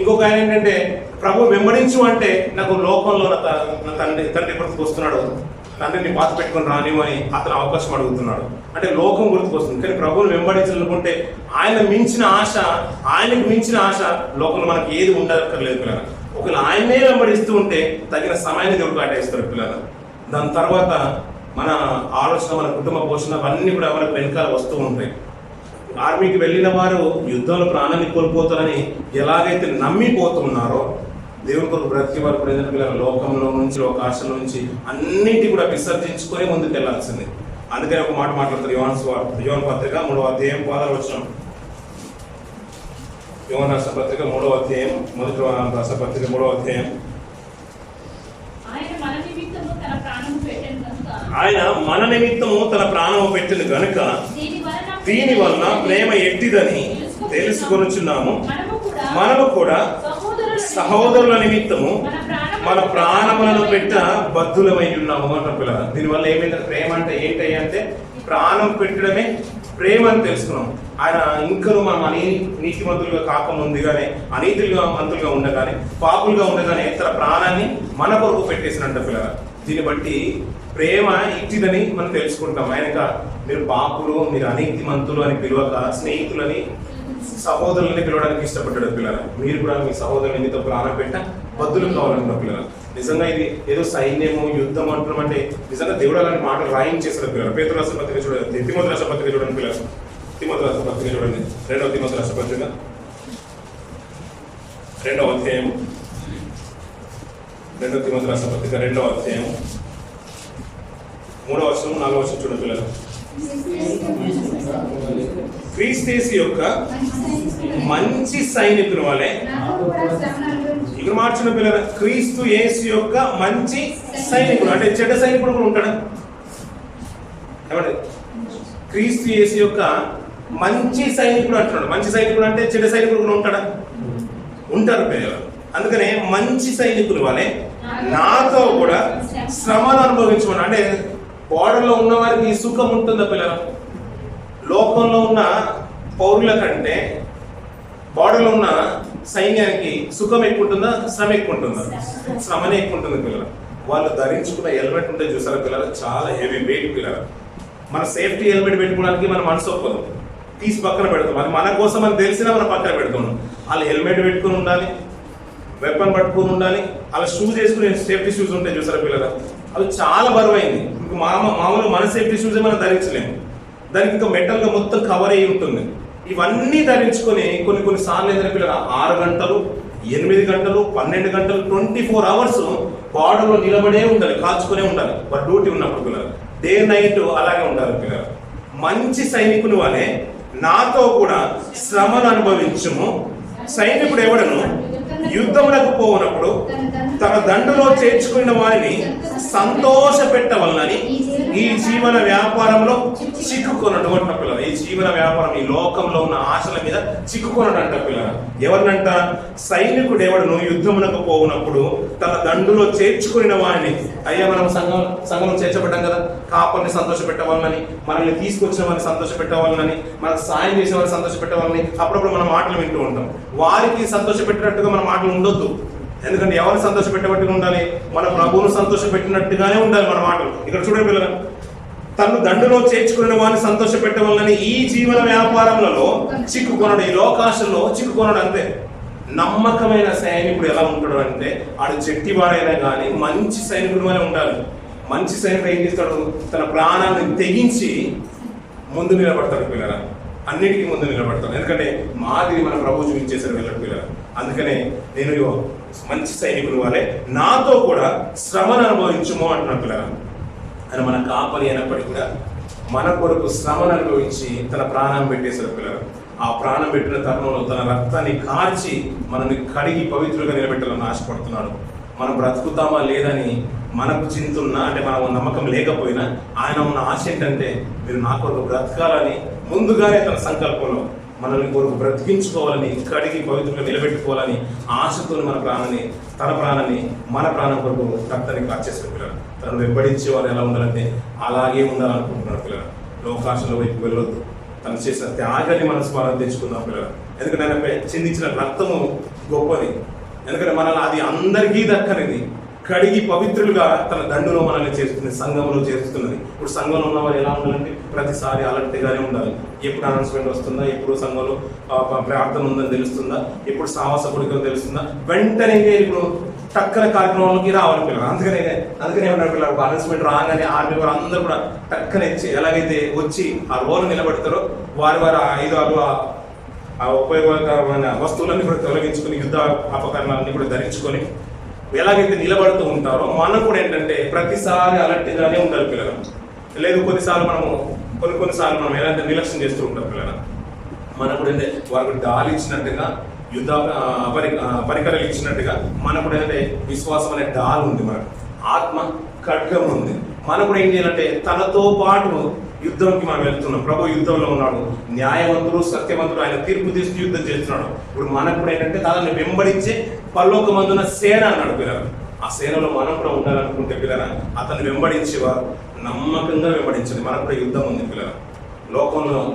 B: ఇంకొక ఆయన ఏంటంటే ప్రభు వెంబడించు అంటే నాకు లోకంలో నా తండ్రి గుర్తుకు వస్తున్నాడు, తండ్రిని బాధ పెట్టుకొని రానివని అతను అవకాశం అడుగుతున్నాడు. అంటే లోకం గుర్తుకొస్తుంది. కానీ ప్రభువుని వెంబడించాలనుకుంటే ఆయనకు మించిన ఆశ లోకంలో మనకి ఏది ఉండక్కర్లేదు పిల్లలు. ఒకవేళ ఆయన్నే వెంబడిస్తూ ఉంటే తగిన సమయాన్ని దేవుడు కేటాయిస్తారు పిల్లలు. దాని తర్వాత మన ఆలోచన, మన కుటుంబ పోషణ అవన్నీ కూడా మనకు వెనకాల వస్తూ ఉంటాయి. ఆర్మీకి వెళ్ళిన వారు యుద్ధంలో ప్రాణాన్ని కోల్పోతారని ఎలాగైతే నమ్మిపోతున్నారో దేవుని కొరకు బ్రతికి వారు పిల్లల లోకంలో నుంచి, లోకాశల నుంచి అన్నింటి కూడా విసర్జించుకొని ముందుకు వెళ్లాల్సింది. అందుకని ఒక మాట మాట్లాడతారు యోహాను పత్రిక 3వ అధ్యాయం 1 వచనం. యోహాను రాష్ట్ర పత్రిక 3వ అధ్యాయం, మొదటి రాష్ట్ర పత్రిక 3వ అధ్యాయం. ఆయన మన నిమిత్తము తన ప్రాణము పెట్టిన గనుక దీని వలన ప్రేమ ఎట్టిదని తెలుసుకొనుచున్నాము. మనము కూడా సహోదరుల నిమిత్తము మన ప్రాణములను పెట్ట బద్ధులమై ఉన్నాము అన్న పిల్లలు. దీనివల్ల ఏమైంది? ప్రేమ అంటే ఏంటి అంటే ప్రాణం పెట్టడమే ప్రేమ అని తెలుసుకున్నాం. ఆయన ఇంకను మనం నీతిమంతులుగా కాకముందుగానే మంతులుగా ఉండగానే పాపులుగా ఉండగానే తన ప్రాణాన్ని మన కొరకు పెట్టేసినంట పిల్లలు. దీన్ని బట్టి ప్రేమ ఇట్టిదని మనం తెలుసుకుంటాం. ఆయనక మీరు పాపులు, మీరు అనీతిమంతులు అని పిలవక స్నేహితులని, సహోదరులని పిలవడానికి ఇష్టపడ్డాడు పిల్లలు. మీరు కూడా మీ సహోదరుని మీతో ప్రాణం పెట్ట బద్దులు కావాలనుకున్న పిల్లలు. నిజంగా ఇది ఏదో సైన్యము యుద్ధం అంటున్నాం అంటే నిజంగా దేవుడు అలాంటి మాటలు రాయించేశారు పిల్లలు. పేతురు రాష్ట్ర పత్రిక చూడండి, తిమోతి రాష్ట్ర పత్రిక చూడండి పిల్లలు. తిమోతి రాష్ట్ర పత్రిక చూడండి, 2వ తిమోతి రాష్ట్ర పత్రిక 2వ అధ్యాయం, 2వ తిమోతి రాష్ట్ర పత్రిక 2వ అధ్యాయం 3వ వచనం 4వ వచనం చూడండి పిల్లలు. క్రీస్తు యొక్క మంచి సైనికుల వలె ఇక్కడ మార్చిన పిల్లల క్రీస్తు యేసు యొక్క మంచి సైనికుడు అంటే చెడ్డ సైనికుడు కూడా ఉంటాడు. ఏమంటే క్రీస్తు యేసు యొక్క మంచి సైనికుడు అంటున్నాడు. మంచి సైనికుడు అంటే చెడ్డ సైనికుడు కూడా ఉంటారు పిల్లలు. అందుకనే మంచి సైనికుల వలె నాతో కూడా శ్రమను అనుభవించమని. అంటే బోర్డర్లో ఉన్న వారికి సుఖం ఉంటుందా పిల్లలు? లోకంలో ఉన్న పౌరుల కంటే బోర్డర్లో ఉన్న సైన్యానికి సుఖం ఎక్కువ ఉంటుందా, శ్రమ ఎక్కువ ఉంటుందా? శ్రమనే ఎక్కువ ఉంటుంది పిల్లలు. వాళ్ళు ధరించుకున్న హెల్మెట్ ఉంటే చూసారా పిల్లలు, చాలా హెవీ వెయిట్ పిల్లలు. మన సేఫ్టీ హెల్మెట్ పెట్టుకోవడానికి మన మనసు ఒప్పదు, తీసి పక్కన పెడతాం. అది మన కోసం అని తెలిసినా మనం పక్కన పెడుతున్నాం. వాళ్ళు హెల్మెట్ పెట్టుకుని ఉండాలి, వెపన్ పట్టుకుని ఉండాలి, అలా షూస్ వేసుకుని సేఫ్టీ షూస్ ఉంటాయి చూసారా పిల్లలు, అవి చాలా బరువైంది. మామూలుగా మన సేఫ్టీ షూస్ మనం ధరించలేము, దానికి ఇంకా మెటల్గా మొత్తం కవర్ అయ్యి ఉంటుంది. ఇవన్నీ ధరించుకొని కొన్ని సార్లు ఏంటంటే పిల్లలు 6 గంటలు, 8 గంటలు, 12 గంటలు, 24 అవర్స్ బార్డర్లో నిలబడే ఉండాలి, కాల్చుకునే ఉండాలి వారు డ్యూటీ ఉన్నప్పుడు పిల్లలు. డే నైట్ అలాగే ఉండాలి పిల్లలు. మంచి సైనికుని వలె నాతో కూడా శ్రమను అనుభవించుము. సైనికుడు ఎవడను యుద్ధములకు పోనప్పుడు తన దండులో చేర్చుకున్న వారిని సంతోష పెట్టవలనని ఈ జీవన వ్యాపారంలో చిక్కుకొనడు అంట పిల్లలు. ఈ జీవన వ్యాపారం, ఈ లోకంలో ఉన్న ఆశల మీద చిక్కుకొనడు అంట పిల్లలు. ఎవరినంట? సైనికుడు ఎవడను యుద్ధమునకు పోవునప్పుడు తన దండులో చేర్చుకున్న వారిని. అయ్యా మనం సంఘంలో చేర్చబడ్డాం కదా, కాపర్ని సంతోష పెట్టవాలని, మనల్ని తీసుకొచ్చిన వారిని సంతోష పెట్టవాలని, మనకు సాయం చేసే వారిని సంతోష పెట్టవాలని అప్పుడప్పుడు మన మాటలు వింటూ ఉంటాం. వారికి సంతోష పెట్టినట్టుగా మన మాటలు ఉండొద్దు. ఎందుకంటే ఎవరిని సంతోష పెట్టబట్టుగా ఉండాలి? మన ప్రభువును సంతోష పెట్టినట్టుగానే ఉండాలి మన మాటలు. ఇక్కడ చూడండి పిల్లలు, తను దండులో చేర్చుకున్న వారిని సంతోష పెట్టవాలని ఈ జీవన వ్యాపారంలో చిక్కుకొనడు, ఈ లోకాశంలో చిక్కుకొనడు. అంతే. నమ్మకమైన సైనికుడు ఎలా ఉంటాడు అంటే, ఆడు చెట్టివాడైనా కానీ మంచి సైనికుడు అనే ఉండాలి. మంచి సైనికుడు ఏం చేస్తాడు? తన ప్రాణాన్ని తెగించి ముందు నిలబడతాడు పిల్లల, అన్నిటికీ ముందు నిలబడతాడు. ఎందుకంటే మాదిరి మన ప్రభు చూపించేశారు వెళ్ళడు పిల్లలు. అందుకనే నేను మంచి సైనికుని వాళ్ళే నాతో కూడా శ్రమను అనుభవించుము అంటున్నాడు పిల్లలు. అని మన కాపరి అయినప్పటికీ కూడా మన కొరకు శ్రమను అనుభవించి తన ప్రాణం పెట్టేశారు పిల్లలు. ఆ ప్రాణం పెట్టిన తరుణంలో తన రక్తాన్ని కార్చి మనల్ని కడిగి పవిత్రులుగా నిలబెట్టాలని ఆశపడుతున్నాడు. మనం బ్రతుకుతామా లేదని మనకు చింతున్నా, అంటే మనం నమ్మకం లేకపోయినా ఆయన ఉన్న ఆశ ఏంటంటే, మీరు నా కొరకు బ్రతకాలని ముందుగానే తన సంకల్పంలో మనల్ని కొరకు బ్రతికించుకోవాలని, కడిగి పవిత్రంగా నిలబెట్టుకోవాలని ఆశతో మన ప్రాణాన్ని, తన ప్రాణాన్ని మన ప్రాణం కొరకు రక్తాన్ని కార్చేసిన పిల్లలు. తనను వెంబడించే వారు ఎలా ఉండాలంటే అలాగే ఉండాలనుకుంటున్నారు పిల్లలు. లోకాశల వైపు వెళ్ళొద్దు. తను చేసిన త్యాగాన్ని మనం స్మరణ తెచ్చుకుందాం పిల్లలు. ఎందుకంటే ఆయన చిందించిన రక్తము గొప్పది. ఎందుకంటే మనల్ని అది అందరికీ దక్కనిది. కడిగి పవిత్రులుగా తన దండులో మనల్ని చేస్తుంది, సంఘంలో చేస్తున్నది. ఇప్పుడు సంఘంలో ఉన్న వారు ఎలా ఉండాలంటే ప్రతిసారి అలర్ట్గానే ఉండాలి. ఎప్పుడు అనౌన్స్మెంట్ వస్తుందా, ఎప్పుడు సంఘంలో ప్రార్థన ఉందని తెలుస్తుందా, ఎప్పుడు సాహస కొడుకు తెలుస్తుందా, వెంటనే ఇప్పుడు టక్కన కార్యక్రమంలోకి రావాలి పిల్లలు. అందుకనే ఉన్నారు పిల్లలు. ఒక అనౌన్స్మెంట్ రాగానే ఆర్మీ వారు అందరూ కూడా టక్కన ఎలాగైతే వచ్చి ఆ రోలు నిలబెడతారో వారి ఆయుధాలు, ఆ ఉపయోగకరమైన వస్తువులన్నీ కూడా తొలగించుకొని, యుద్ధ ఉపకరణాలన్నీ కూడా ధరించుకొని ఎలాగైతే నిలబడుతూ ఉంటారో మనం కూడా ఏంటంటే ప్రతిసారి అలర్ట్గానే ఉండాలి పిల్లలు. లేదు కొన్నిసార్లు మనం ఎలాంటి నిర్లక్ష్యం చేస్తూ ఉంటాం పిల్లలు. మనకు కూడా ఏంటంటే వారికి డాలు ఇచ్చినట్టుగా, యుద్ధ పరికరాలు ఇచ్చినట్టుగా మనకు కూడా ఏంటంటే విశ్వాసం అనే డాల్ ఉంది, మనకు ఆత్మ ఖడ్గం ఉంది. మనం కూడా ఏం చేయాలంటే తనతో పాటు యుద్ధంకి మనం వెళ్తున్నాం. ప్రభు యుద్ధంలో ఉన్నాడు, న్యాయవంతుడు, సత్యవంతుడు, ఆయన తీర్పు తీసుకు యుద్ధం చేస్తున్నాడు. ఇప్పుడు మనకు కూడా ఏంటంటే తనని వెంబడించే పరలోకమందున సేన అన్నాడు పిల్లలు. ఆ సేనలో మనం కూడా ఉండాలనుకుంటే పిల్లల, అతన్ని వెంబడించేవారు నమ్మకంగా వెంబడించండి. మనకు కూడా యుద్ధం ఉంది పిల్లల.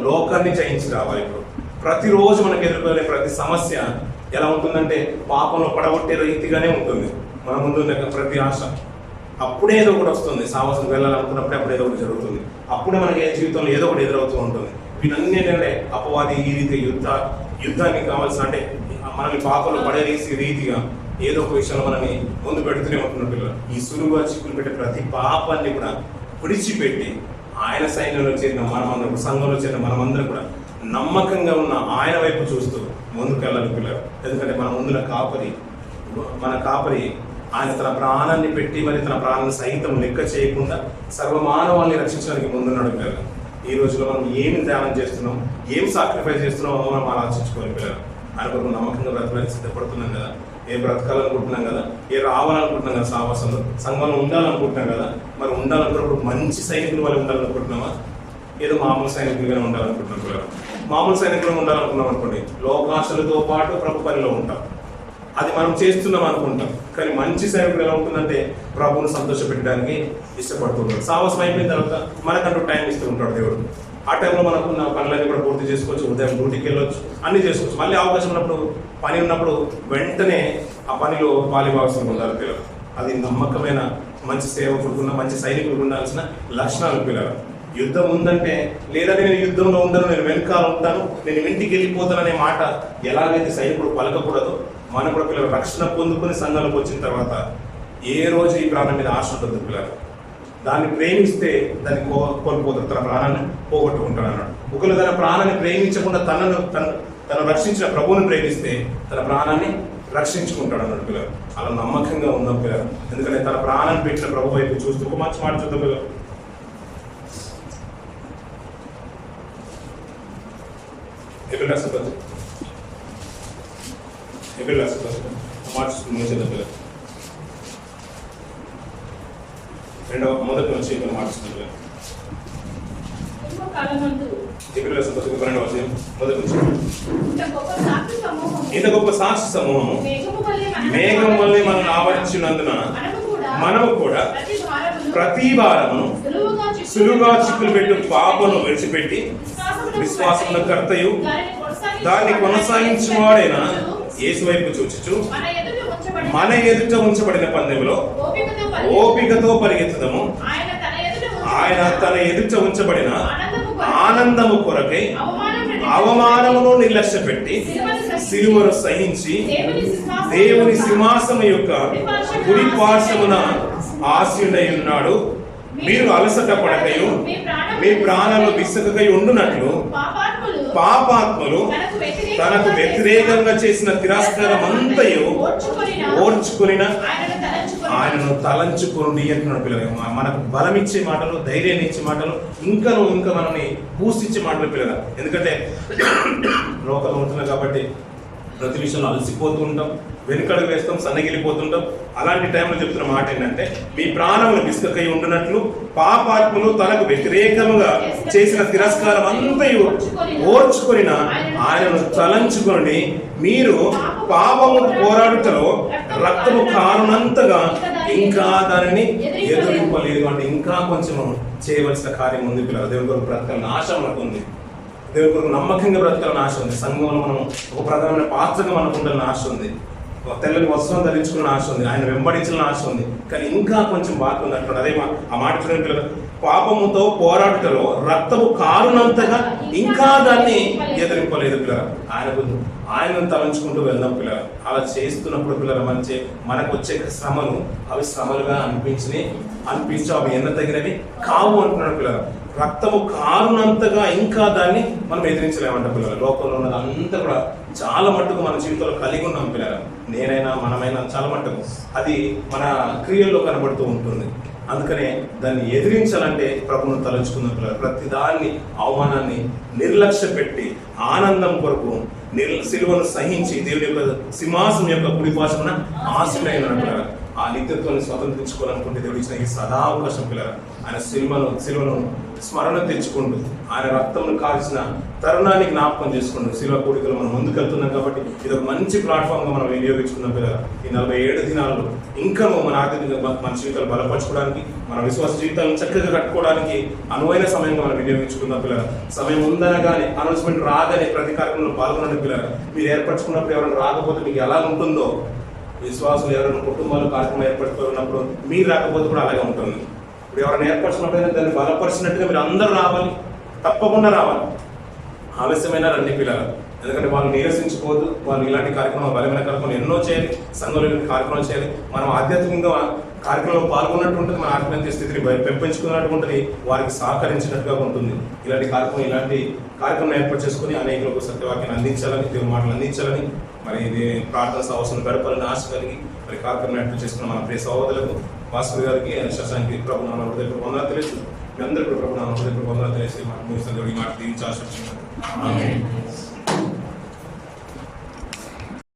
B: లోకాన్ని జయించి రావాలి. ఇప్పుడు ప్రతిరోజు మనకు ఎదుర్కొనే ప్రతి సమస్య ఎలా ఉంటుందంటే పాపంలో పడగొట్టే రీతిగానే ఉంటుంది. మన ముందు ప్రతి ఆశ అప్పుడే ఏదో ఒకటి వస్తుంది. సాహసం వెళ్ళాలనుకున్నప్పుడే అప్పుడు ఏదో ఒకటి జరుగుతుంది. అప్పుడే మనకి జీవితంలో ఏదో ఒకటి ఎదురవుతూ ఉంటుంది. వీటన్నీ ఏంటంటే అపవాది ఈ రీతి యుద్ధానికి కావాల్సిన, అంటే మనల్ని పాపంలో పడే రీతిగా ఏదో ఒక విషయంలో మనల్ని ముందు పెడుతూనే ఉంటున్న పిల్లలు. ఈ సులువుగా చిక్కులు పెట్టే ప్రతి పాపాన్ని కూడా విడిచిపెట్టి ఆయన సైన్యంలో చేరిన మనమందరం, సంఘంలో చేరిన మనమందరం కూడా నమ్మకంగా ఉన్న ఆయన వైపు చూస్తూ ముందుకు వెళ్ళాలి పిల్లలు. ఎందుకంటే మన ముందున కాపరి ఆయన తన ప్రాణాన్ని పెట్టి మరి తన ప్రాణాన్ని సైతం లెక్క చేయకుండా సర్వమానవాళ్ళని రక్షించడానికి ముందున్నాడు పిల్లలు. ఈ రోజులో మనం ఏమి ధ్యానం చేస్తున్నాం, ఏం సాక్రిఫైస్ చేస్తున్నామో మనం ఆలోచించుకోవాలి పిల్లలు. ఆయన కొరకు నమ్మకంగా బ్రతకాలని సిద్ధపడుతున్నాం కదా, ఏ బ్రతకాలనుకుంటున్నాం కదా, ఏ రావాలనుకుంటున్నాం కదా, సాహసంలో సంఘంలో ఉండాలనుకుంటున్నాం కదా. మరి ఉండాలనుకున్నప్పుడు మంచి సైనికుల వల్ల ఉండాలనుకుంటున్నామా, ఏదో మామూలు సైనికులుగానే ఉండాలనుకుంటున్నాం పిల్లలు. మామూలు సైనికులుగా ఉండాలనుకున్నాం అనుకోండి, లోకాశలతో పాటు ప్రభు పనిలో ఉంటాం. అది మనం చేస్తున్నాం అనుకుంటాం. కానీ మంచి సైనికుడు ఎలా ఉంటుందంటే ప్రభువును సంతోషపెట్టడానికి ఇష్టపడుతుంటాడు. సాహసం అయిపోయిన తర్వాత మనకంటూ టైం ఇస్తూ ఉంటాడు దేవుడు. ఆ టైంలో మనకున్న పనులన్నీ కూడా పూర్తి చేసుకోవచ్చు, ఉదయం డ్యూటీకి వెళ్ళొచ్చు, అన్ని చేసుకోవచ్చు. మళ్ళీ అవకాశం ఉన్నప్పుడు, పని ఉన్నప్పుడు వెంటనే ఆ పనిలో పాలిభాగస్వాములు ఉండాలి పిల్లలు. అది నమ్మకమైన మంచి సేవకుడుకున్న మంచి సైనికుడు ఉండాల్సిన లక్షణాలు పిల్లలు. యుద్ధం ఉందంటే లేదంటే నేను యుద్ధంలో ఉండను, నేను వెనకాల ఉంటాను, నేను ఇంటికి వెళ్ళిపోతాననే మాట ఎలాగైతే సైనికుడు పలకకూడదో, మనం కూడా పిల్లలు రక్షణ పొందుకొని సంఘంలోకి వచ్చిన తర్వాత ఏ రోజు ఈ ప్రాణం మీద ఆశ ఉంటుంది పిల్లలు. దాన్ని ప్రేమిస్తే దాన్ని కోల్పోతారు, తన ప్రాణాన్ని పోగొట్టుకుంటాడు అన్నాడు. ఒకవేళ తన ప్రాణాన్ని ప్రేమించకుండా తను రక్షించిన ప్రభువుని ప్రేమిస్తే తన ప్రాణాన్ని రక్షించుకుంటాడు అన్నాడు పిల్లలు. అలా నమ్మకంగా ఉందాం పిల్లలు. ఎందుకంటే తన ప్రాణాన్ని పెట్టిన ప్రభు వైపు చూస్తూ ఒక మంచి మాట చూద్దాం పిల్లలు. ఎబిల్ రాసిన మాట చూద్దాం పిల్లలు. మొదటి నుంచి మార్చుకుంటారు. ఇంత గొప్ప సాక్షి సమూహము మేఘం వల్లే మనల్ని ఆవరించినందున మనము కూడా ప్రతి భారమును సులువుగా చిక్కులు పెట్టు పాపను విడిచిపెట్టి విశ్వాసమున కర్తయు దాన్ని కొనసాగించువాడైన యేసు వైపు చూచుచు మన ఎదుట ఉంచబడిన పందెంలో ఓపికతో పరిగెత్తుదము. ఆయన తన ఎదుట ఉంచబడిన ఆనందము కొరకై అవమానమును నిర్లక్ష్య పెట్టి సిలువను సహించి దేవుని సింహాసనం యొక్క కుడి పార్శ్వమున ఆసీనుడై ఉన్నాడు. మీరు అలసట పడకయు మీ ప్రాణాలు విసుకకై ఉండునట్లు పాపాత్ములు తనకు వ్యతిరేకంగా చేసిన తిరస్కారం అంతయు ఓర్చుకొనిన ఆయనను తలంచుకోండి అంటున్నాడు పిల్లలు. మనకు బలం ఇచ్చే మాటలు, ధైర్యాన్ని ఇచ్చే మాటలు, ఇంకా మనల్ని పూసిచ్చే మాటలు పిల్లలు. ఎందుకంటే లోకంలో ఉంటున్నాం కాబట్టి ప్రతి విషయంలో అలసిపోతూ ఉంటాం, వెనుకడుగు వేస్తాం, సన్నగిలిపోతుంటాం. అలాంటి టైంలో చెప్తున్న మాట ఏంటంటే మీ ప్రాణములు విసుకకై ఉండునట్లు పాపాత్ములు తనకు వ్యతిరేకముగా చేసిన తిరస్కారం అంతయు ఓర్చుకొనిన ఆయనను తలంచుకొని మీరు పాపము పోరాడుటలో రక్తము కారునంతగా ఇంకా దానిని ఎదురింపలేదు అంటే ఇంకా కొంచెం చేయవలసిన కార్యం ఉంది పిల్లలు. దేవుని కొరకు బ్రతకాలని ఆశ మనకు ఉంది, దేవుని కొరకు నమ్మకంగా బ్రతకాలని ఆశ ఉంది, సంఘంలో మనం ఒక ప్రధానమైన పాత్రగా మనకు ఉండాలని ఆశ ఉంది, తెల్లని వస్త్రం ధరించుకున్న ఆశ ఉంది, ఆయన వెంబడించాలని ఆశ ఉంది. కానీ ఇంకా కొంచెం బాగా ఉంది అంటున్నాడు. అదే ఆ మాట చూడండి పిల్లలు. పాపముతో పోరాటలో రక్తము కారునంతగా ఇంకా దాన్ని ఎదిరింపలేదు పిల్లలు. ఆయనను తలంచుకుంటూ వెళ్దాం పిల్లలు. అలా చేస్తున్నప్పుడు పిల్లలు మనకు వచ్చే శ్రమలు అవి శ్రమలుగా అనిపించి అవి ఎన్న తగినవి కావు అంటున్నాడు పిల్లలు. రక్తము కారునంతగా ఇంకా దాన్ని మనం ఎదిరించలేమంట పిల్లలు. లోకంలో ఉన్నది అంతా కూడా చాలా మట్టుకు మన జీవితంలో కలిగి ఉన్నాం పిల్లలు. నేనైనా మనమైనా చాలా మట్టుకు అది మన క్రియల్లో కనబడుతూ ఉంటుంది. అందుకనే దాన్ని ఎదిరించాలంటే ప్రభువును తలంచుకుందాం పిల్లలు. ప్రతి దాన్ని అవమానాన్ని నిర్లక్ష్య పెట్టి ఆనందం కొరకు సిలువను సహించి దేవుడి యొక్క సింహాసనం యొక్క కుడిపార్శ్వమున ఆశీనుడైన పిల్లలు. ఆ నిత్యత్వాన్ని స్వతంత్రించుకోవాలనుకుంటే దేవుడు ఇచ్చిన ఈ సదా అవకాశం పిల్లలు. ఆయన సిలువను స్మరణ తెచ్చుకుంటూ ఆయన రక్తంను కాల్చిన తరుణాన్ని జ్ఞాపకం చేసుకుంటూ సిలువ కూడికలు మనం ముందుకెళ్తున్నాం కాబట్టి ఇది ఒక మంచి ప్లాట్ఫామ్గా మనం వినియోగించుకున్నాం పిల్లలు. ఈ 47 దినాల్లో ఇంకా మన ఆర్థికంగా మన జీవితాలు బలపరచుకోవడానికి, మన విశ్వాస జీవితాలను చక్కగా కట్టుకోవడానికి అనువైన సమయంగా మనం వినియోగించుకుందాం పిల్లలు. సమయం ఉందనగానే అనౌన్స్మెంట్ రాగానే ప్రతి కార్యక్రమంలో పాల్గొనండి పిల్లలు. మీరు ఏర్పరచుకున్నప్పుడు ఎవరైనా రాకపోతే మీకు ఎలా ఉంటుందో, విశ్వాసులు ఎవరైనా కుటుంబాలు కార్యక్రమం ఏర్పడుతున్నప్పుడు మీరు రాకపోతే కూడా అలాగే ఉంటుంది. ఇప్పుడు ఎవరైనా ఏర్పరచుకున్నప్పుడు దాన్ని బలపరిచినట్టుగా మీరు అందరూ రావాలి, తప్పకుండా రావాలి. ఆలస్యమైన రండి పిల్లలు. ఎందుకంటే వాళ్ళు నీరసించుకోవద్దు. వాళ్ళు ఇలాంటి కార్యక్రమాలు, బలమైన కార్యక్రమాలు ఎన్నో చేయాలి, సంఘంలో కార్యక్రమాలు చేయాలి. మనం ఆధ్యాత్మికంగా కార్యక్రమంలో పాల్గొన్నట్టు ఉంటుంది, మన ఆత్మీయ స్థితిని పెంపొంచుకున్నట్టు ఉంటుంది, వారికి సహకరించినట్టుగా ఉంటుంది. ఇలాంటి కార్యక్రమం ఏర్పాటు చేసుకుని అనేకులకు సత్యవాక్యాన్ని అందించాలని, దేవుని మాటలు అందించాలని, మరి ఇది ప్రార్థన అవసరం గడపాలని ఆశ కలిగి మరి కార్యక్రమం ఏర్పాటు చేసుకున్న మన ప్రియ సహోదరులకు, భాస్కర్ గారికి, శశాంకి ప్రభు నామ హృదయపూర్వక వందనాలు తెలియజేస్తూ మీ అందరికీ ప్రభు నామ హృదయపూర్వక వందనాలు తెలియజేసి మాట దీవించి ఆశిస్తున్నాను.